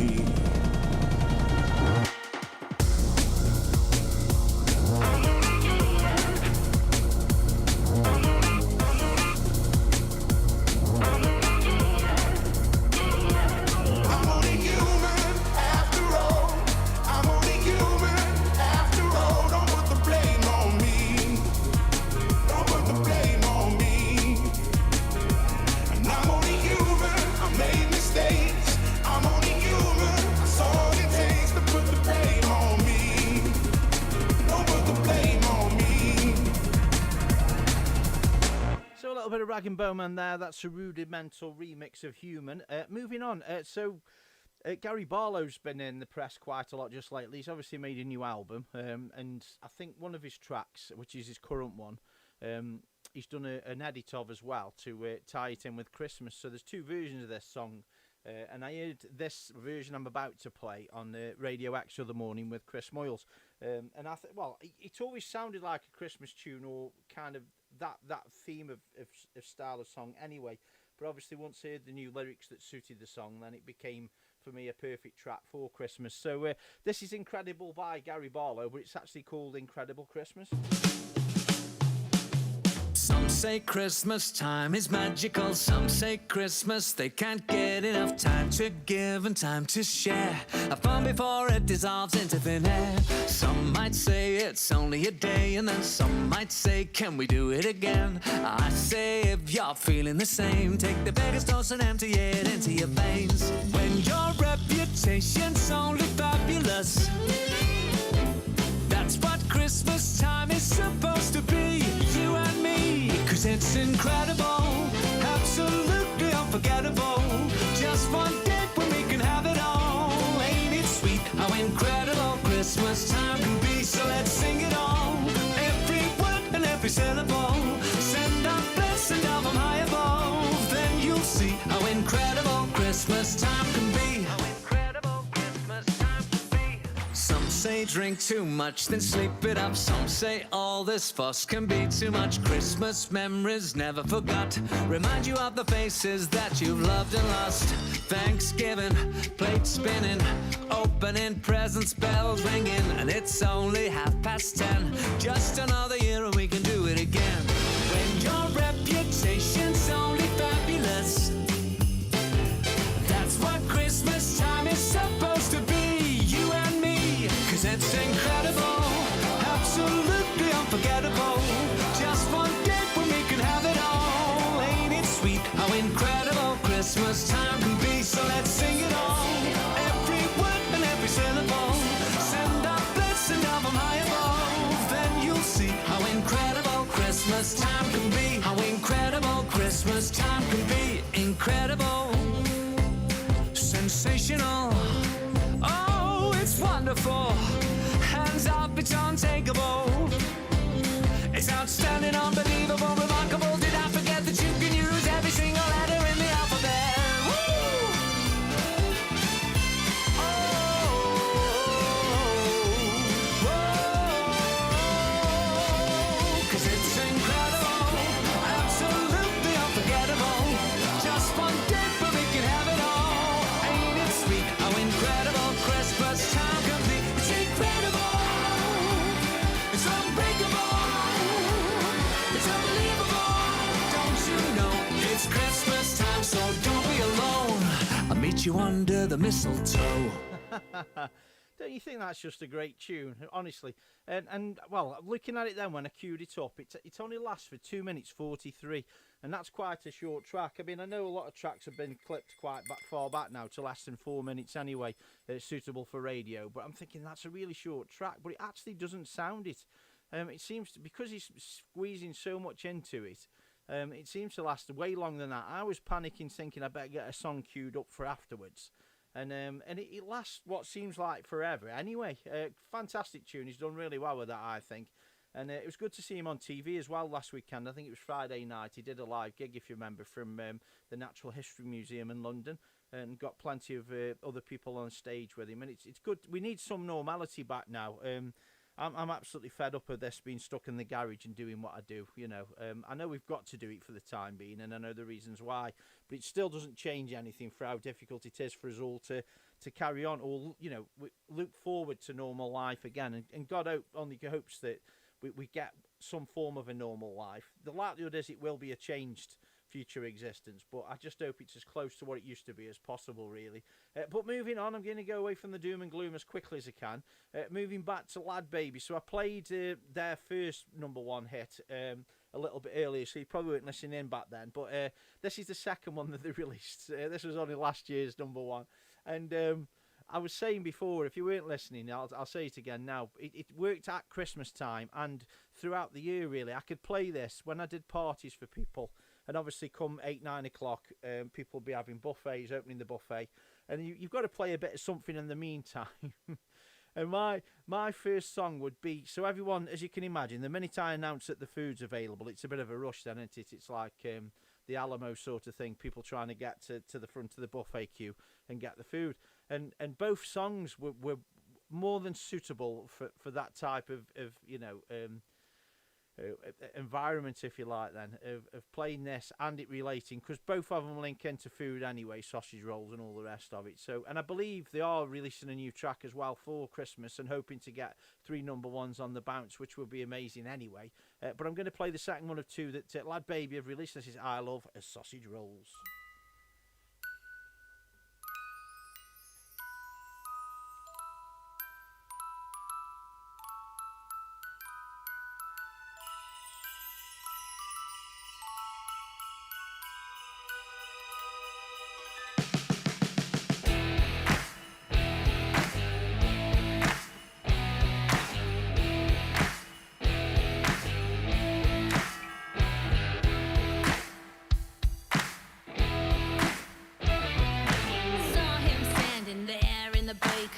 I'm only human after all. I'm only human after all. Don't put the blame on me. Don't put the blame on me. And I'm only human. I made mistakes. I'm only human. That's all it takes to put the blame on me. Don't put the blame on me. So a little bit of Rag and Bowman there. That's a rudimental remix of Human. Moving on. Gary Barlow's been in the press quite a lot just lately. He's obviously made a new album, and I think one of his tracks, which is his current one, he's done an edit of as well to tie it in with Christmas. So there's two versions of this song, and I heard this version I'm about to play on Radio X the other morning with Chris Moyles, and I thought, well, it always sounded like a Christmas tune or kind of that theme of style of song anyway. But obviously once I heard the new lyrics that suited the song, then it became for me a perfect track for Christmas. So this is Incredible by Gary Barlow, but it's actually called Incredible Christmas. Some say Christmas time is magical. Some say Christmas they can't get enough time to give and time to share. Have fun before it dissolves into thin air. Some might say it's only a day, and then some might say, can we do it again? I say if you're feeling the same, take the biggest dose and empty it into your veins. When your reputation's only fabulous, that's what Christmas time is supposed to be, you and me. 'Cause it's incredible, absolutely unforgettable. Just one day when we can have it all. Ain't it sweet how incredible Christmas time can be? So let's sing it all, every word and every syllable. Send a blessing down from high above. Then you'll see how incredible Christmas time can be. How incredible Christmas time can be. Some say drink too much, then sleep it up. Some say all this fuss can be too much. Christmas memories never forgot. Remind you of the faces that you've loved and lost. Thanksgiving, plates spinning, opening presents, bells ringing, and it's only 10:30. Just another year and we can do it again. When your reputation's only fabulous, that's what Christmas time is supposed to be, you and me. 'Cause it's incredible, absolutely Christmas time can be. How incredible Christmas time can be. Incredible, sensational. Oh, it's wonderful. Hands up, it's untakeable. It's outstanding, unbelievable, remarkable. Did I forget that you can use every single letter in the alphabet? Woo! Oh, whoa, 'cause it's incredible, absolutely unforgettable. Just one day, but we can have it all. Ain't it sweet how incredible Christmas time can be? It's incredible, it's unbreakable, it's unbelievable. Don't you know it's Christmas time, so don't be alone. I'll meet you under the mistletoe. Don't you think that's just a great tune, honestly? And well, looking at it then when I queued it up, it only lasts for 2 minutes 43, and that's quite a short track. I mean, I know a lot of tracks have been clipped quite far back now to less than 4 minutes anyway, suitable for radio, but I'm thinking that's a really short track, but it actually doesn't sound it. It seems to, because he's squeezing so much into it, it seems to last way longer than that. I was panicking, thinking I better get a song queued up for afterwards. And it lasts what seems like forever. Anyway, fantastic tune. He's done really well with that, I think. And it was good to see him on TV as well last weekend. I think it was Friday night. He did a live gig, if you remember, from the Natural History Museum in London, and got plenty of other people on stage with him. And it's good. We need some normality back now. I'm absolutely fed up of this being stuck in the garage and doing what I do, you know. I know we've got to do it for the time being, and I know the reasons why, but it still doesn't change anything for how difficult it is for us all to carry on, or, you know, look forward to normal life again. And God only hopes that we get some form of a normal life. The likelihood is it will be a changed future existence, but I just hope it's as close to what it used to be as possible, really. But moving on, I'm going to go away from the doom and gloom as quickly as I can. Moving back to Lad Baby. So I played their first #1 hit a little bit earlier, so you probably weren't listening in back then, but this is the second one that they released. This was only last year's #1, and I was saying before, if you weren't listening, I'll say it again now. It worked at Christmas time and throughout the year, really. I could play this when I did parties for people. And obviously, come 8-9 o'clock, people will be having buffets, opening the buffet. And you've got to play a bit of something in the meantime. And my first song would be, so everyone, as you can imagine, the minute I announce that the food's available, it's a bit of a rush then, isn't it? It's like the Alamo sort of thing, people trying to get to the front of the buffet queue and get the food. And both songs were more than suitable for that type of you know, environment, if you like, then of playing this and it relating, because both of them link into food anyway, sausage rolls and all the rest of it. So, and I believe they are releasing a new track as well for Christmas and hoping to get 3 #1s on the bounce, which would be amazing anyway. But I'm going to play the second one of 2 that Lad Baby have released. This is I Love Sausage Rolls.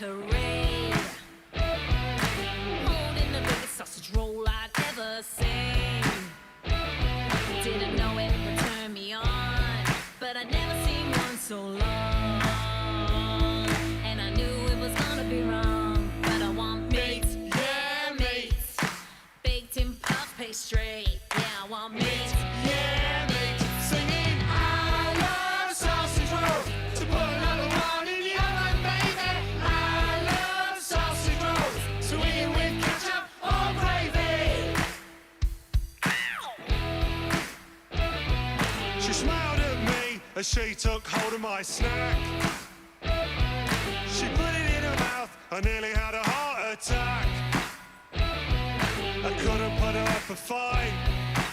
Holding the biggest sausage roll I'd ever seen. Didn't know it would turn me on, but I'd never seen one so long. And I knew it was gonna be wrong, but I want meat, yeah, meat. Baked in puff pastry, yeah, I want meat, yeah, meat. Singing, I love sausage rolls. To put another one in the oven, baby. I love sausage rolls. To eat with ketchup or gravy. She smiled at me as she took hold of my snack. She put it in her mouth, I nearly had a heart attack. I couldn't put her up a fight,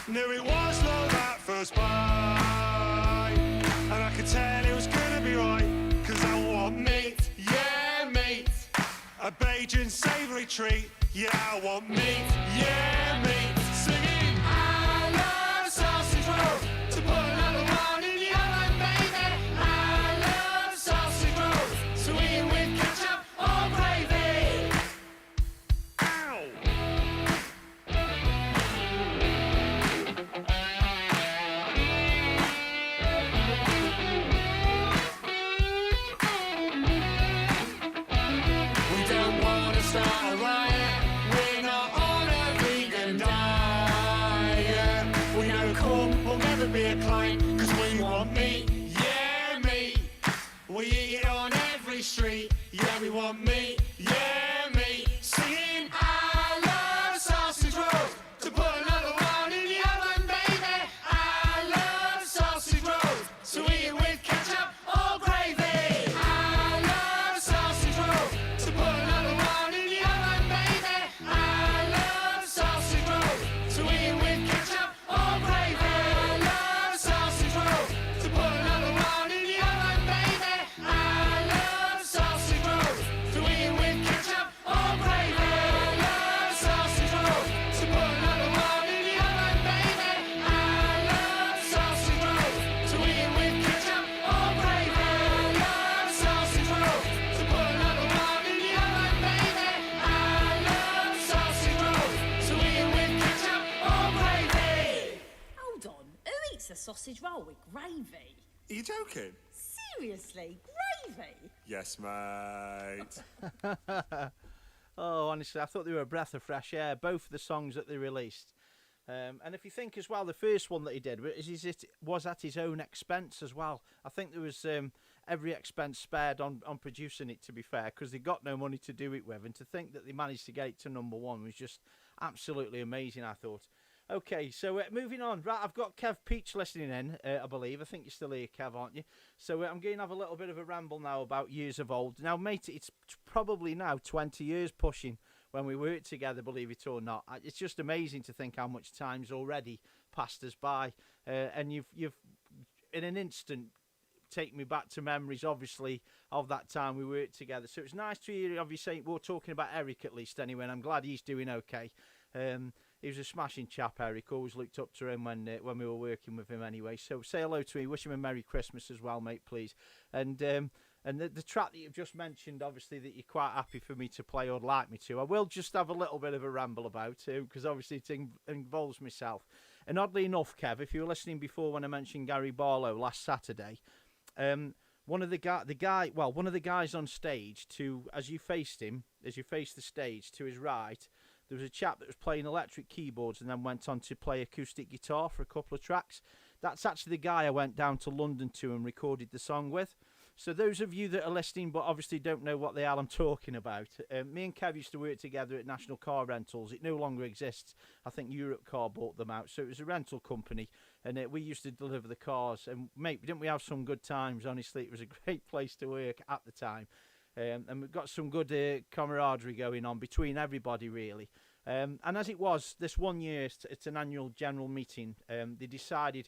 knew it was love at first bite. And I could tell it was gonna be right, 'cause I want meat, yeah, meat. A Bajan savoury treat, yeah, I want meat, yeah, meat. Singing, I love be a client, cause we want meat, yeah, meat. We eat it on every street, yeah, we want meat, yeah, meat. Singing, I love sausage rolls, to put another one in the oven, baby. I love sausage rolls, to eat it with ketchup or gravy. I love sausage rolls, to put another one in the oven, baby. I love sausage rolls, to eat it with ketchup or gravy. I love sausage rolls, to put another one in the oven, baby. I love sausage rolls, to eat it with ketchup or gravy. I love sausage rolls, to put another one in the oven, baby. I love sausage rolls, to eat it with ketchup or gravy. I love sausage rolls, to put another one in the oven, baby. I love sausage rolls, to eat it with ketchup or gravy. Hold on, who eats a sausage roll with gravy? Are you joking? Seriously, gravy? Yes, mate. Oh, honestly, I thought they were a breath of fresh air, both of the songs that they released. And if you think as well, the first one that he did was at his own expense as well. I think there was every expense spared on producing it, to be fair, because they got no money to do it with. And to think that they managed to get it to number one was just absolutely amazing, I thought. Okay, so moving on. Right, I've got Kev Peach listening in, I believe. I think you're still here, Kev, aren't you? So I'm going to have a little bit of a ramble now about years of old. Now, mate, it's probably now 20 years pushing when we worked together, believe it or not. It's just amazing to think how much time's already passed us by. And you've in an instant, taken me back to memories, obviously, of that time we worked together. So it's nice to hear, obviously, we're talking about Eric at least anyway, and I'm glad he's doing okay. He was a smashing chap, Eric. Always looked up to him when we were working with him anyway. So say hello to me. Wish him a Merry Christmas as well, mate, please. And the track that you've just mentioned, obviously, that you're quite happy for me to play or would like me to, I will just have a little bit of a ramble about it, because obviously it involves myself. And oddly enough, Kev, if you were listening before when I mentioned Gary Barlow last Saturday, one of the guys on stage, as you faced the stage to his right, there was a chap that was playing electric keyboards and then went on to play acoustic guitar for a couple of tracks. That's actually the guy I went down to London to and recorded the song with. So those of you that are listening but obviously don't know what the hell I'm talking about, me and Kev used to work together at National Car Rentals. It no longer exists. I think Europe Car bought them out. So it was a rental company, and we used to deliver the cars. And mate, didn't we have some good times? Honestly, it was a great place to work at the time. And we've got some good camaraderie going on between everybody, really. And as it was, this one year, it's an annual general meeting, they decided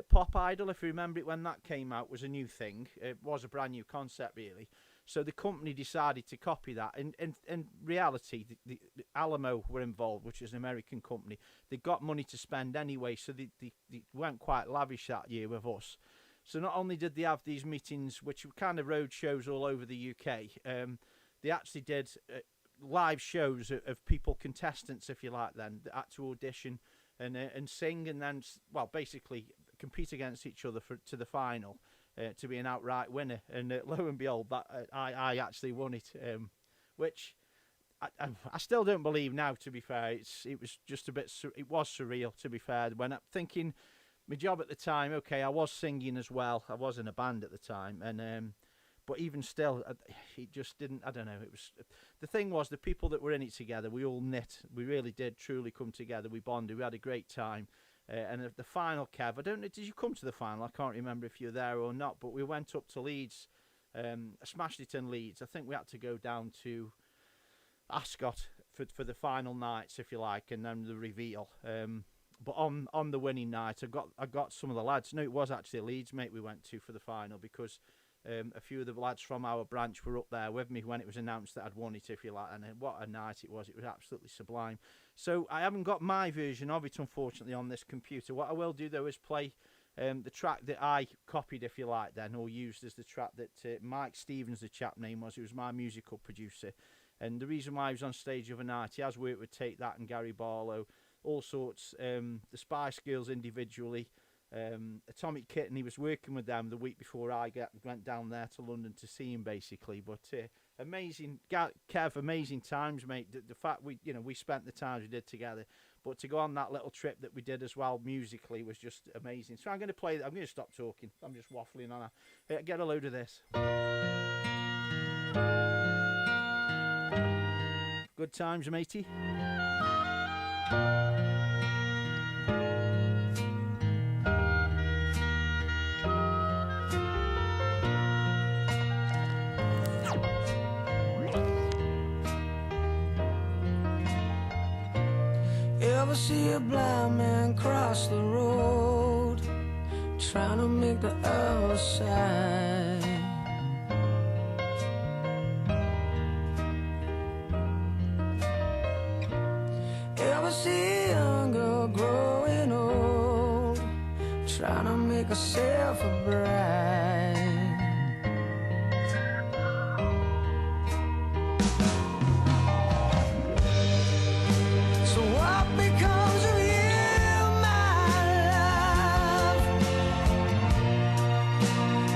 Pop Idol, if you remember it when that came out, was a new thing. It was a brand new concept, really. So the company decided to copy that. In reality, the Alamo were involved, which is an American company. They got money to spend anyway, so they went quite lavish that year with us. So not only did they have these meetings, which were kind of road shows all over the UK, they actually did live shows of people, contestants, if you like, then that had to audition and sing, and then, well, basically compete against each other to the final to be an outright winner. And lo and behold, that I actually won it, which I still don't believe now. To be fair, it was just it was surreal, to be fair. When I'm thinking my job at the time, okay, I was singing as well. I was in a band at the time, and but even still, it just didn't. I don't know. It was the thing was the people that were in it together. We all knit. We really did truly come together. We bonded. We had a great time. And at the final, Kev, I don't know. Did you come to the final? I can't remember if you were there or not. But we went up to Leeds. I smashed it in Leeds. I think we had to go down to Ascot for the final nights, if you like, and then the reveal. But on the winning night, I got some of the lads. No, it was actually Leeds, mate. We went to for the final because a few of the lads from our branch were up there with me when it was announced that I'd won it, if you like. And what a night it was! It was absolutely sublime. So I haven't got my version of it, unfortunately, on this computer. What I will do though is play the track that I copied, if you like, then, or used as the track that Mike Stevens, the chap name was. He was my musical producer. And the reason why he was on stage the other night, he has worked with Take That and Gary Barlow, all sorts, the Spice Girls individually, Atomic Kitten. He was working with them the week before I went down there to London to see him, basically. But amazing, Kev, amazing times, mate. The fact we spent the times we did together. But to go on that little trip that we did as well musically was just amazing. So I'm going to play. I'm going to stop talking. I'm just waffling on. Get a load of this. Good times, matey. Ever see a blind man cross the road, trying to make the other side? Ever see a young girl growing old, trying to make herself a bride? So what becomes of you, my love,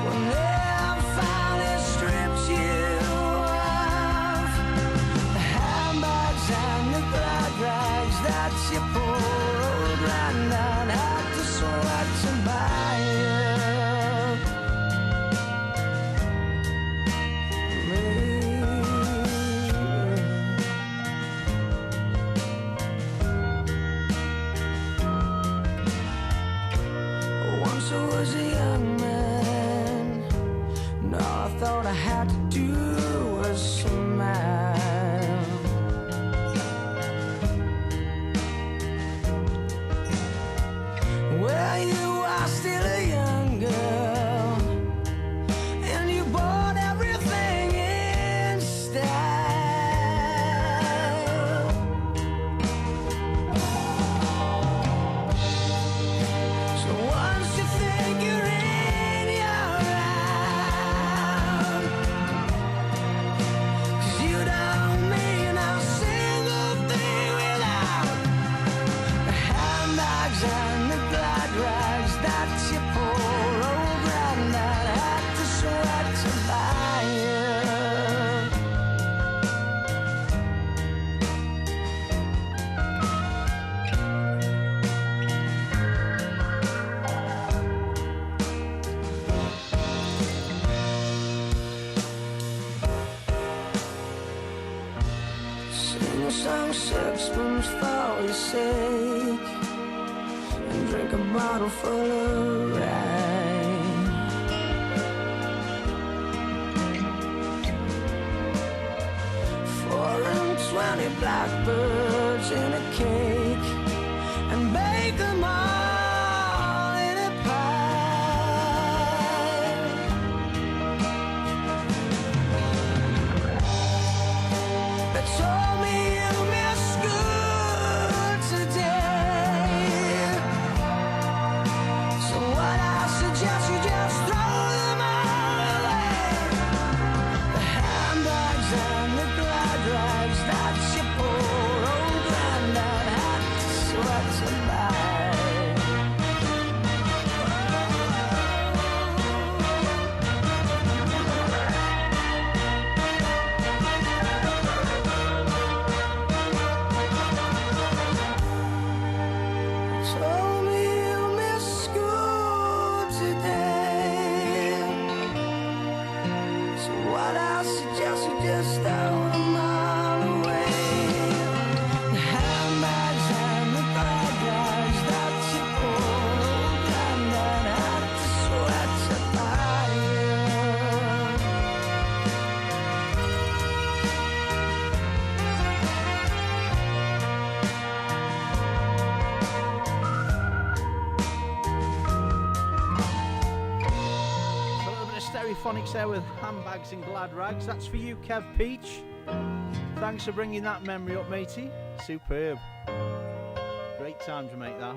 when they have finally stripped you of the handbags and the glad rags that you poor old granddad had to sweat to buy you? Once I was a young man, and all I thought I had to do was smile. Well, you are still a young girl, and you bought everything in style. So once you think you're in your round, 'cause you don't mean a single thing without the handbags and the glad rags that your poor old granddad had to sweat to buy you. Sing a song, sixpence for your sake, and drink a bottle full of rye. 420 blackbirds in a cake, and bake them all in a pie. They told me you missed school today, so what I suggest you just throw them all away. The handbags and the glad rags that your poor old granddad had to sweat to buy. Told me you missed school today, so what I suggest you just throw them all away. The handbags and the glad rags that your poor old granddad had to sweat to buy you. A little bit of stereophonics there with handbags and glad rags. That's for you, Kev Peach. Thanks for bringing that memory up, matey. Superb. Great time to make that.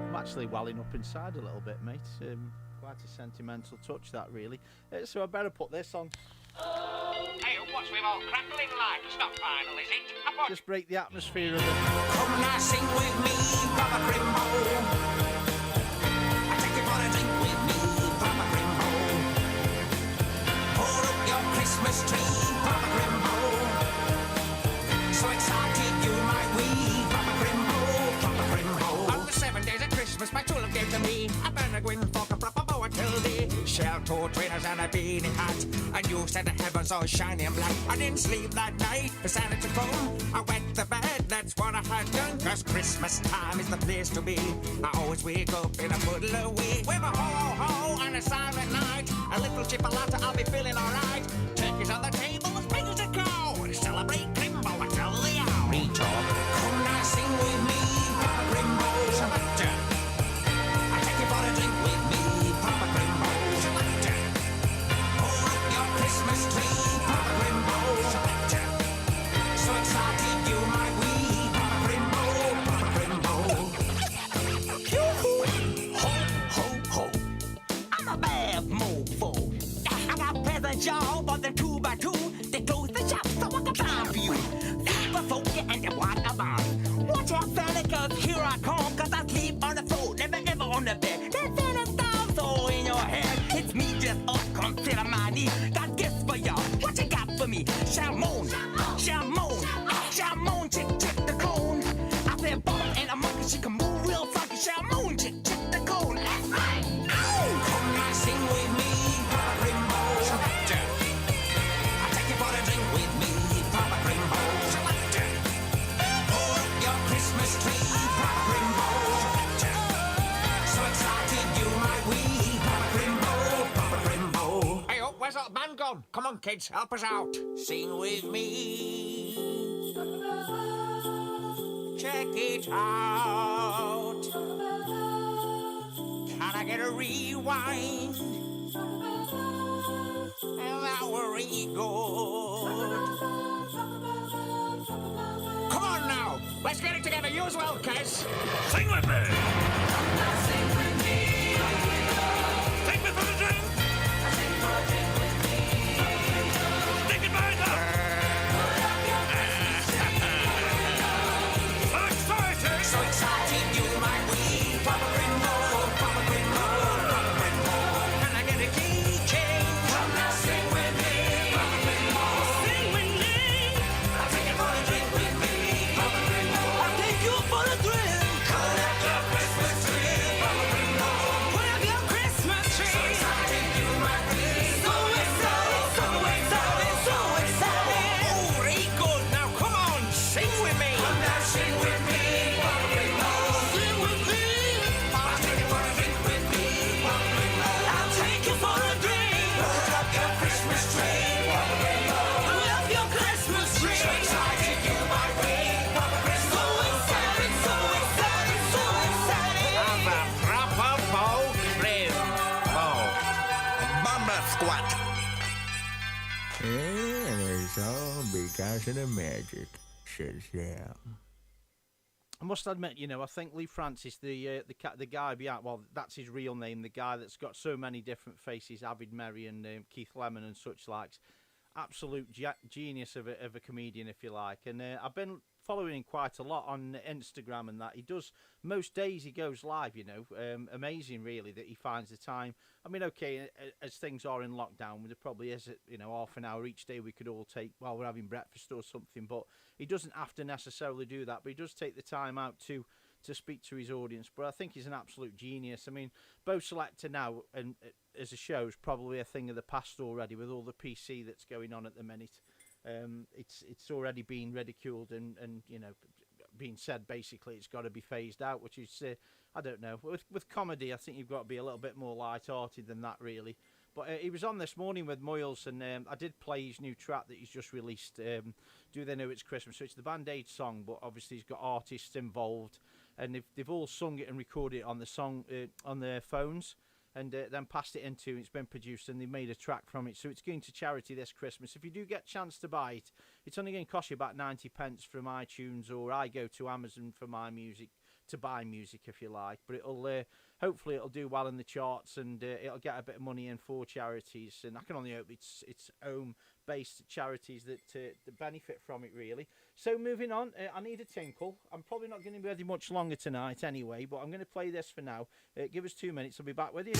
I'm actually welling up inside a little bit, mate. Quite a sentimental touch, that, really. So I better put this on. Hey, what's with all crackling like? It's not final, is it? I thought Just break the atmosphere a bit. Come now, sing with me, Papa Grimbo. I take you for a drink with me, Papa Grimbo. Pour up your Christmas tree, Papa Grimbo. two trainers and a beanie hat. And you said the heavens all shining black. I didn't sleep that night, decided to come. I went to bed, that's what I had done. Cause Christmas time is the place to be. I always wake up in a puddle of weed. With a ho-ho on a silent night. A little chipolata, I'll be feeling alright. Turkey's on the table, as big as a cow. To celebrate Grimbo until the hour. Come now, sing with me, Papa Grimbo. Selector. I take you for a drink with me, Papa Grimbo. Selector. Hold up your Christmas tree, Papa Grimbo. Selector. So excited, you might wee, Papa Grimbo, Papa Grimbo. Yoo-hoo. Ho, ho, ho. I'm a bad mofo. I got presents, y'all, for the 2x2. They close the shop, so I got time for you. Super funky and you want a bomb. Watch out, fella, cause here I come. Cause I sleep on the floor, never ever on the bed. That Santa style so in your head. It's me just up, come sit on my knee. Got gifts for y'all, what you got for me? Shamon, Shamon, Shamon, chick, chick the cone. I said bump and a monkey, she can move real funky. Shamon, chick, chick the cone. That's right. Ow! Come now, sing with me, Papa Grimbo. Selector. I take you for a drink with me, Papa Grimbo. Selector. Hold up your Christmas tree, Papa Grimbo. Selector. So excited you might wee, Papa Grimbo, Papa Grimbo. Hey, oh, where's that band gone? Come on, kids, help us out. Sing with me. Check it out. Can I get a rewind? And that very good. Come on now, let's get it together. You as well, Kes. Sing with me. Sing with me. Take me for a drink. Sing for a drink with me. Stick it by the. So excited, you might wee. Papa Grimbo, Papa Grimbo, Papa Grimbo. Can I get a key change? Come now, sing with me. Papa Grimbo, sing with me. I'll take you for a drink with me. Papa Grimbo, I'll take you for a drink. Cut up your Christmas tree. Papa Grimbo, put up your Christmas tree. So excited, you might wee. So excited, so excited, so excited. Oh, very good. Now come on, sing with me. Come now, sing with me. Because of the magic, says Sam. I must admit, you know, I think Lee Francis, the guy behind, well, that's his real name, the guy that's got so many different faces, Avid Merry and Keith Lemon and such likes, absolute genius of a comedian, if you like. And I've been following him quite a lot on Instagram and that. He does, most days he goes live, you know. Amazing, really, that he finds the time. I mean, okay, as things are in lockdown, there probably is, you know, half an hour each day we could all take while we're having breakfast or something, but he doesn't have to necessarily do that, but he does take the time out to speak to his audience. But I think he's an absolute genius. I mean, Bo Selector now, and as a show, is probably a thing of the past already with all the PC that's going on at the minute. It's already been ridiculed and you know, being said basically it's got to be phased out, which is I don't know. With comedy, I think you've got to be a little bit more light-hearted than that, really. But he was on this morning with Moyles, and I did play his new track that he's just released. Do They Know It's Christmas? So it's the Band-Aid song, but obviously he's got artists involved, and they've all sung it and recorded it on the song on their phones. And then passed it into, it's been produced, and they made a track from it. So it's going to charity this Christmas. If you do get a chance to buy it, it's only going to cost you about 90 pence from iTunes, or I go to Amazon for my music to buy music, if you like. But it'll hopefully it'll do well in the charts, and it'll get a bit of money in for charities. And I can only hope it's home-based charities that benefit from it, really. So moving on, I Need a Tinkle. I'm probably not going to be ready much longer tonight anyway, but I'm going to play this for now. Give us 2 minutes, I'll be back with you.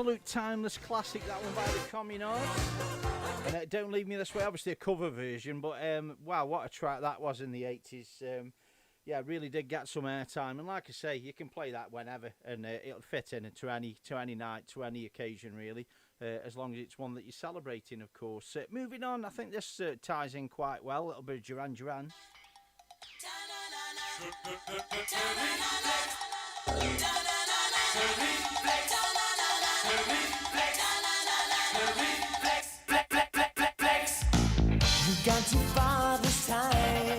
absolute timeless classic, that one by the Communards. And Don't Leave Me This Way, obviously a cover version, but wow, what a track that was in the 80s. Yeah, really did get some airtime. And like I say, you can play that whenever, and it'll fit in to any night, to any occasion, really, as long as it's one that you're celebrating, of course. Moving on, I think this ties in quite well, a little bit of Duran Duran. You got too far this time,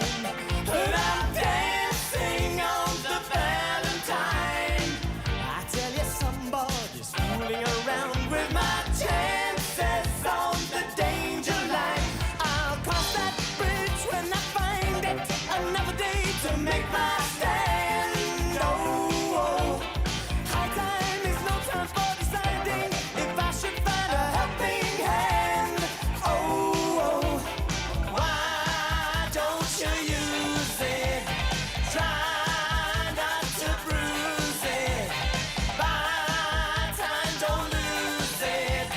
but I'm dancing on the Valentine. I tell you, somebody's fooling around with my chances on the danger line. I'll cross that bridge when I find it. Another day to make my stand. Oh, high time is no time for deciding if I should find a helping hand. Oh, why don't you use it? Try not to bruise it. Buy time, don't lose it.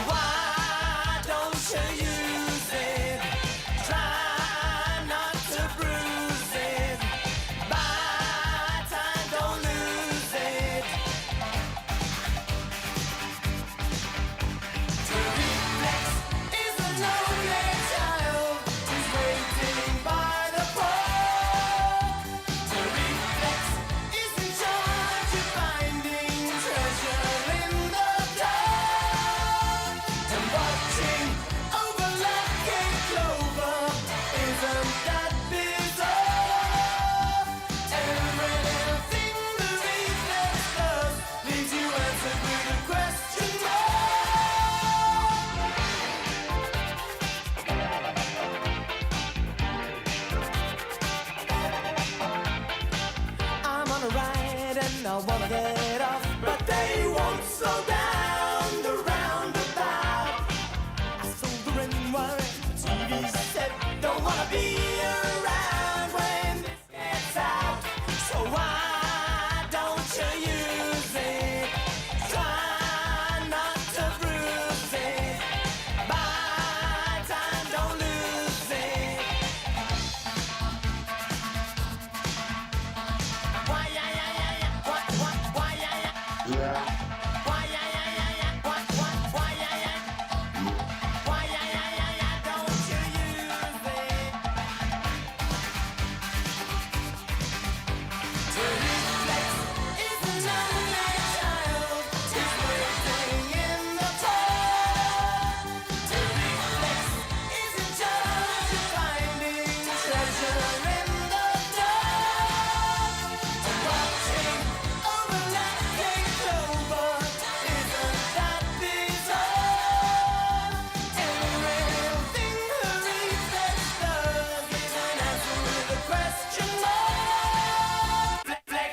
Why don't you use it? Try not to bruise it. Buy time, don't lose it. To reflex is a lonely child who's waiting by the pole. To reflex is in charge of finding treasure in the dark. And watching over lucky clover, isn't that bizarre? Every little thing the reflex does leaves you answered with a question mark. I'm on a ride and I wanna get off, but they won't slow down the roundabout. I sold the ring wire, the TV set, don't wanna be around when this gets out. So why don't you use it? Try not to bruise it. Buy time, don't lose it. Why, yeah, yeah, yeah, yeah. Why, yeah, yeah. Why, yeah, yeah, yeah, yeah. Why, yeah, yeah. Why, yeah, yeah, yeah, yeah. Don't you use it? To reflex is a lonely child who's waiting in the cold. To reflex is in charge of finding treasure in the dark. And watching over lucky clover, isn't that bizarre? Every little thing the reflex does is an answer with a question mark. Flex.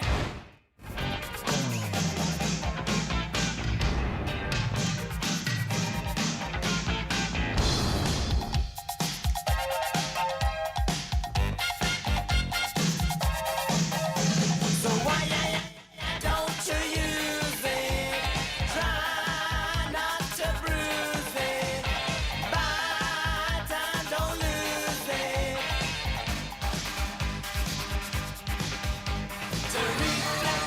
So why, yeah, yeah, yeah, don't you use it? Try not to bruise it. Buy time, don't lose it. To reflex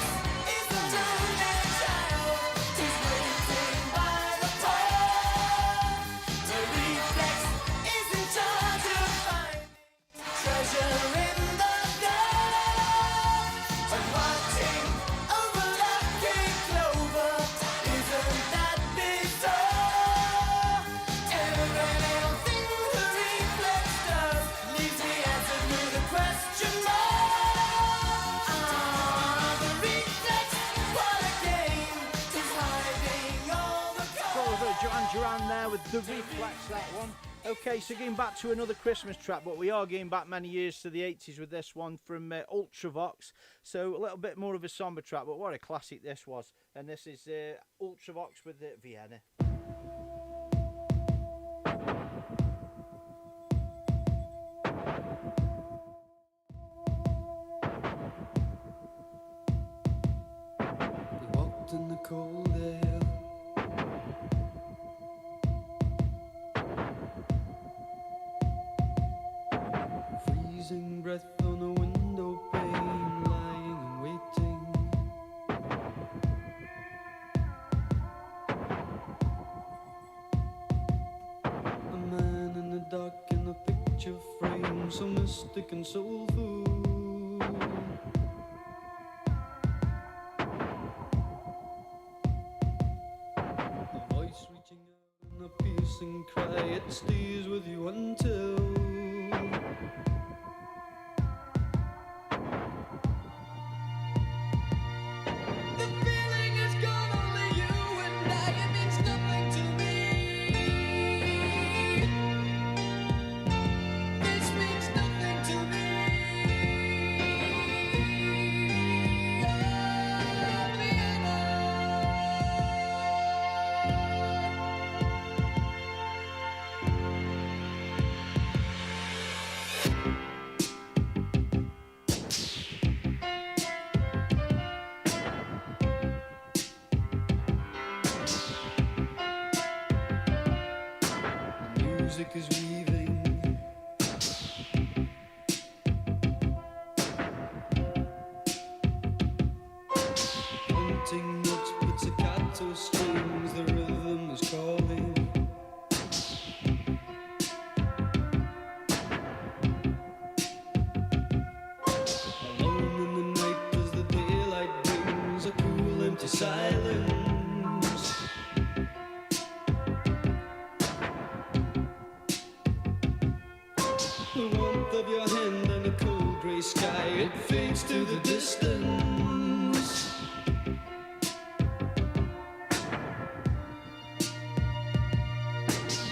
is a lonely child who's waiting by the pole. To reflex is in charge of finding treasure in the dark. And watching over lucky clover, isn't that bizarre? Every little thing the reflex does leaves me answered with a question mark. The reflex, what a game, is hiding all the Over Duran Duran there with the Reflex, that one. Okay, so going back to another Christmas track, but we are going back many years to the 80s with this one from Ultravox. So a little bit more of a somber track, but what a classic this was. And this is Ultravox with Vienna. out in the cold air. Freezing breath on a window pane, lying and waiting. A man in the dark in a picture frame, so mystic and soulful. A voice reaching out in a piercing cry, it stays with you until the feeling is gone, only you and I. It means nothing to me. This means nothing to me. Music is weaving, haunting notes, pizzicato strings, the rhythm is calling. Alone in the night as the daylight brings a cool empty silence. The warmth of your hand and a cold grey sky, it fades to the distance.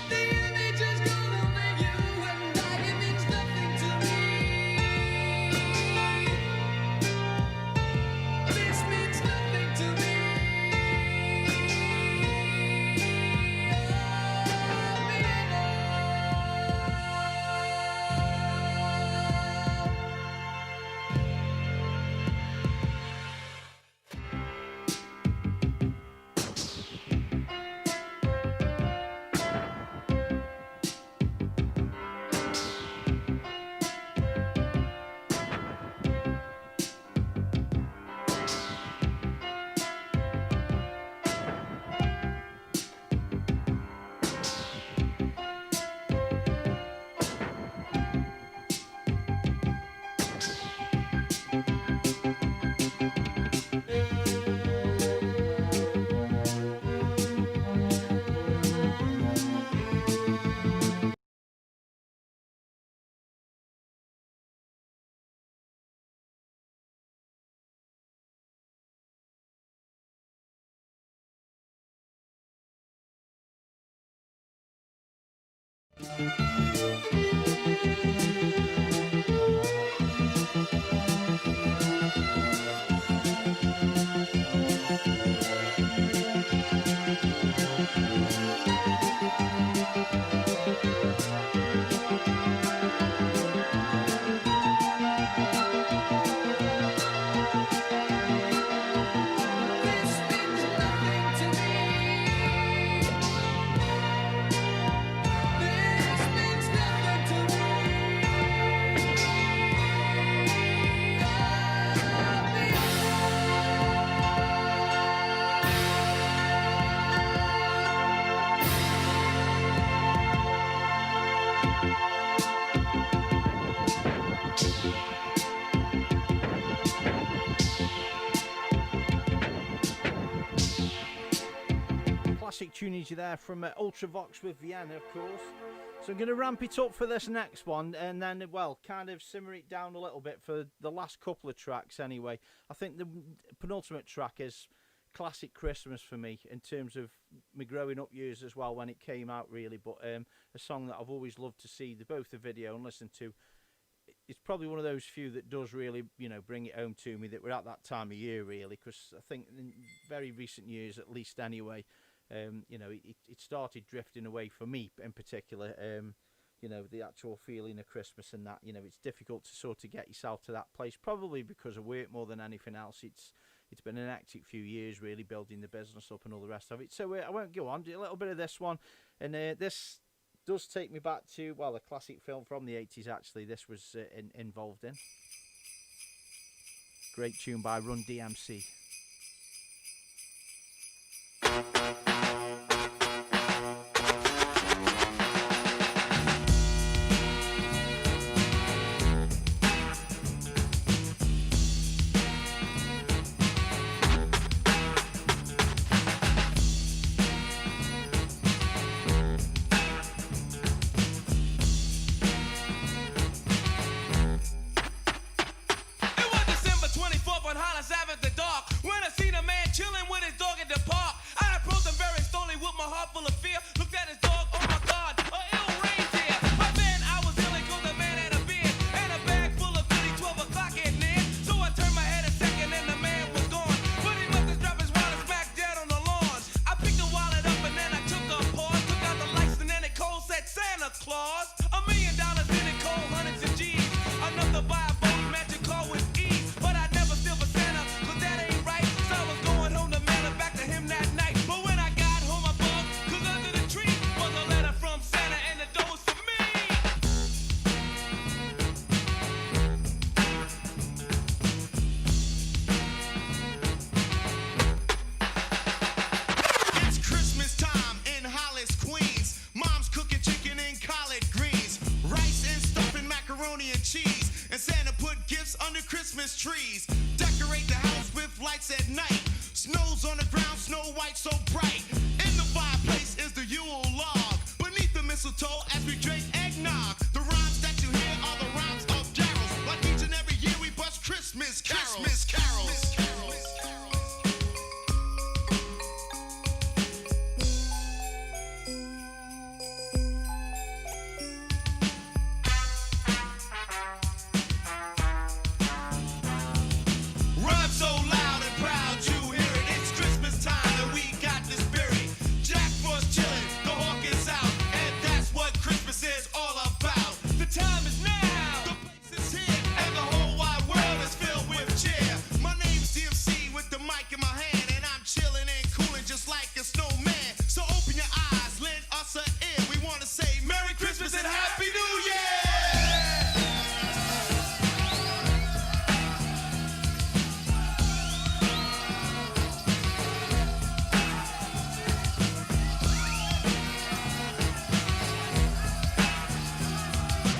The image is gone, only you and I. It means nothing to me. This means nothing to me. Classic tunage there from Ultravox with Vienna, of course. So I'm going to ramp it up for this next one and then, well, kind of simmer it down a little bit for the last couple of tracks anyway. I think the penultimate track is classic Christmas for me in terms of my growing up years as well when it came out, really. But a song that I've always loved to see both the video and listen to. It's probably one of those few that does really, you know, bring it home to me that we're at that time of year, really, because I think in very recent years, at least anyway, you know, it started drifting away for me in particular. You know, the actual feeling of Christmas and that, you know, it's difficult to sort of get yourself to that place, probably because of work more than anything else. It's it's been an hectic few years, really, building the business up and all the rest of it. So I won't go on. Do a little bit of this one, and this does take me back to, well, a classic film from the 80s, actually. This was involved in. Great tune by Run DMC.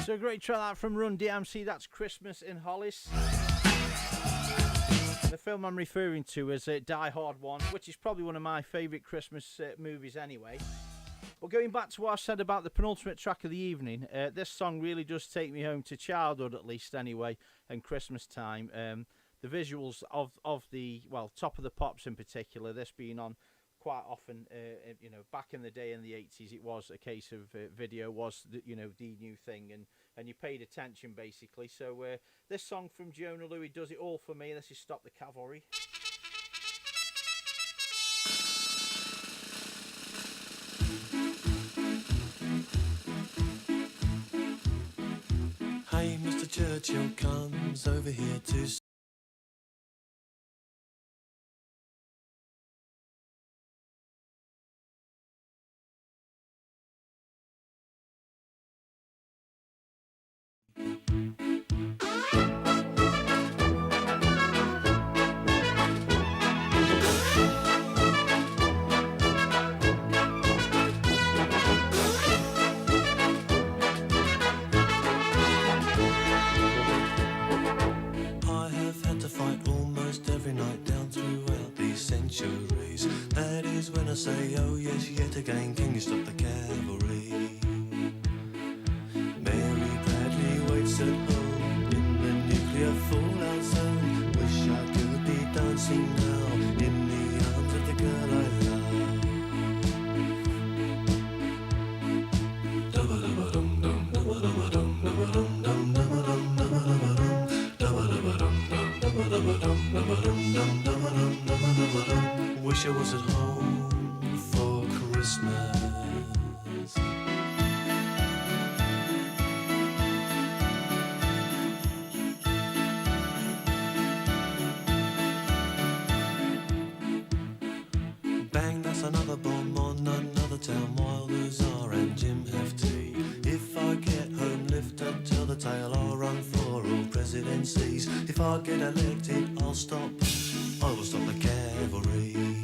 A great track that from Run DMC. That's Christmas in Hollis. The film I'm referring to is Die Hard 1, which is probably one of my favourite Christmas movies anyway. But going back to what I said about the penultimate track of the evening, this song really does take me home to childhood, at least anyway, and Christmas time. The visuals of the, well, Top of the Pops in particular, this being on quite often, you know, back in the day in the 80s, it was a case of video was, the new thing, and you paid attention, basically. So this song from Jonah Louie does it all for me. This is Stop the Cavalry. Hey, Mr. Churchill comes over here to... Say, oh yes, yet again, can you stop the cavalry? Mary Bradley waits at home in the nuclear fallout zone. Wish I could be dancing now in the arms of the girl I love. Wish I was at home for Christmas. none other town Wilders are and Jim Hefty. If I get home, lift up, tell the tale, I'll run for all presidencies. If I get elected, I'll stop, I will stop the cavalry.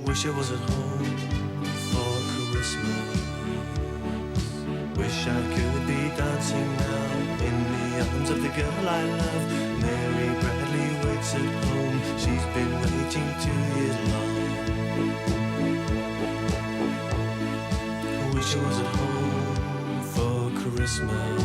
Wish I was at home for Christmas. Wish I could be dancing now in the arms of the girl I love. Mary Bradley waits at home. She's been waiting 2 years long. Wish I was at home for Christmas.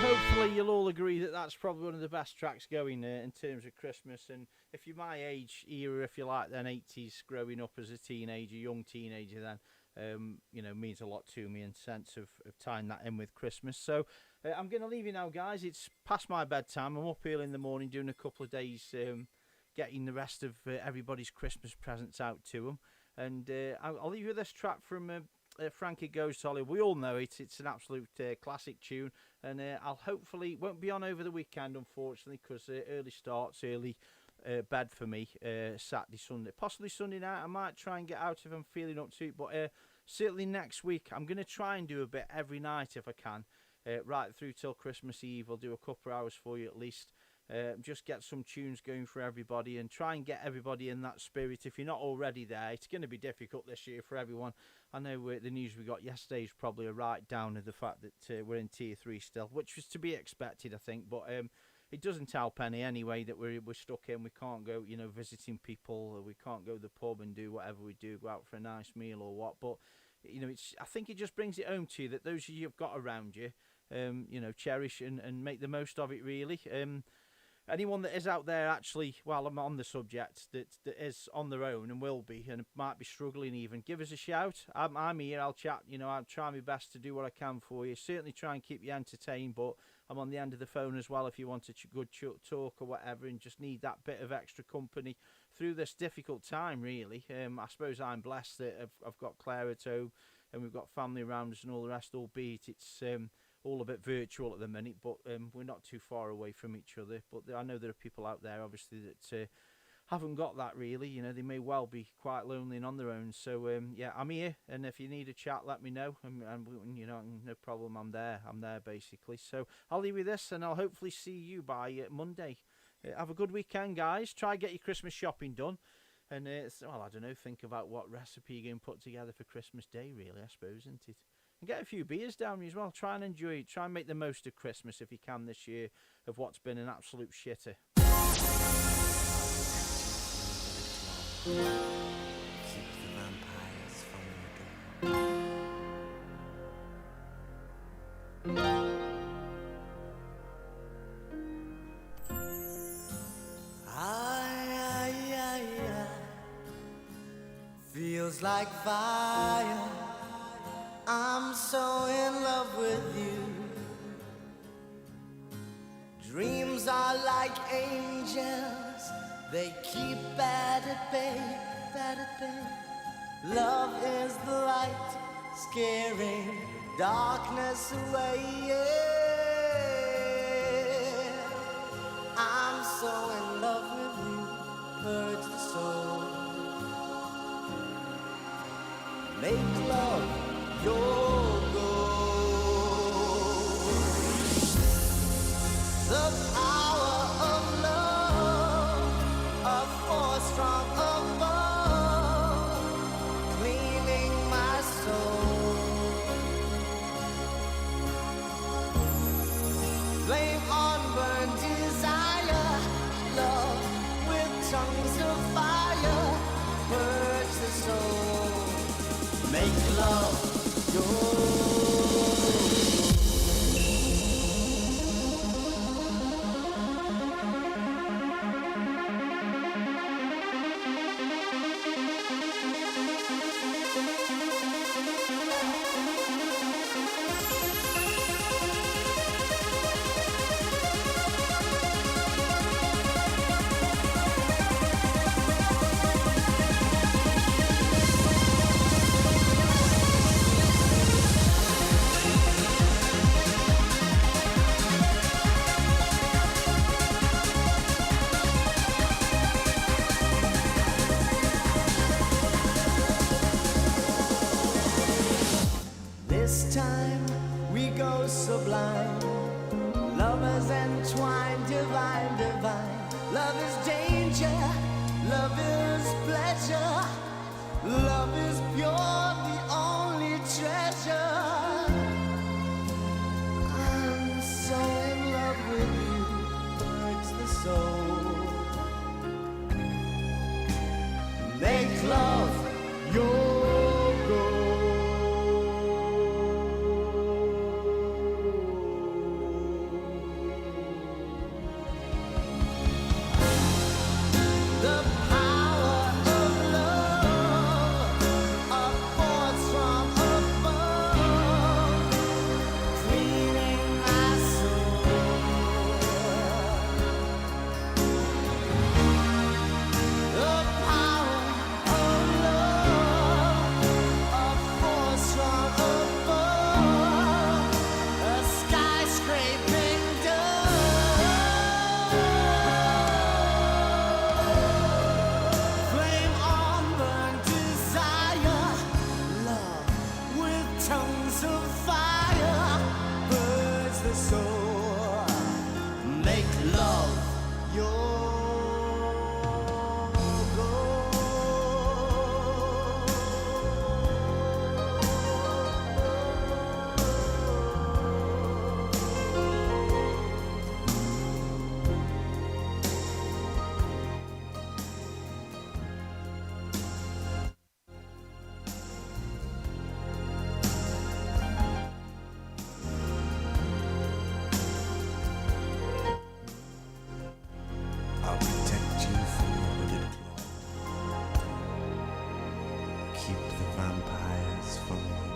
Hopefully you'll all agree that that's probably one of the best tracks going in terms of Christmas. And if you're my age era, if you like, then 80s, growing up as a teenager, young teenager, then means a lot to me in sense of tying that in with Christmas. So I'm going to leave you now, guys. It's past my bedtime. I'm up early in the morning doing a couple of days getting the rest of everybody's Christmas presents out to them. And I'll leave you with this track from Frankie Goes to Hollywood. We all know it. It's an absolute classic tune. And I'll hopefully, won't be on over the weekend, unfortunately, because early starts, early bed for me, Saturday, Sunday, possibly Sunday night. I might try and get out if I'm feeling up to it, but certainly next week I'm going to try and do a bit every night if I can, right through till Christmas Eve. I'll do a couple of hours for you at least, just get some tunes going for everybody and try and get everybody in that spirit. If you're not already there, it's going to be difficult this year for everyone. I know the news we got yesterday is probably a write down of the fact that we're in tier 3 still, which was to be expected, I think, but it doesn't help any anyway that we're stuck in. We can't go, visiting people, or we can't go to the pub and do whatever we do, go out for a nice meal or what. But I think it just brings it home to you that those you've got around you, cherish and make the most of it, really. Anyone that is out there, actually, while I'm on the subject, that is on their own and will be and might be struggling even, give us a shout. I'm here, I'll chat, I'll try my best to do what I can for you. Certainly try and keep you entertained, but I'm on the end of the phone as well if you want a good talk or whatever and just need that bit of extra company through this difficult time, really. I suppose I'm blessed that I've got Claire at home and we've got family around us and all the rest, albeit it's all a bit virtual at the minute, but we're not too far away from each other. But I know there are people out there, obviously, that haven't got that, really. They may well be quite lonely and on their own. So, I'm here, and if you need a chat, let me know. And no problem, I'm there, basically. So I'll leave you this, and I'll hopefully see you by Monday. Have a good weekend, guys. Try and get your Christmas shopping done. And, I don't know, think about what recipe you're going to put together for Christmas Day, really, I suppose, isn't it? And get a few beers down as well. Try and enjoy it. Try and make the most of Christmas if you can this year of what's been an absolute shitter. Keep the vampires from your door. Feels like fire. I'm so in love with you. Dreams are like angels, they keep bad at bay, bad at bay. Love is the light, scaring darkness away, yeah. I'm so in love with you, purge the soul. Make love your goal. The power of love, a force from above, cleaning my soul. time we go sublime. Lovers entwined, divine, divine. Love is danger, love is pleasure. Love is pure, the only treasure. I'm so in love with you, hurts the soul. Make love your goal. The power of love, a force from above, cleaning my soul. The power of love, a force from above, a skyscraping dove. Flame on burn desire, love with tongues of fire, burns the soul. Make love your I'll protect you from your hooded claw. Keep the vampires from you.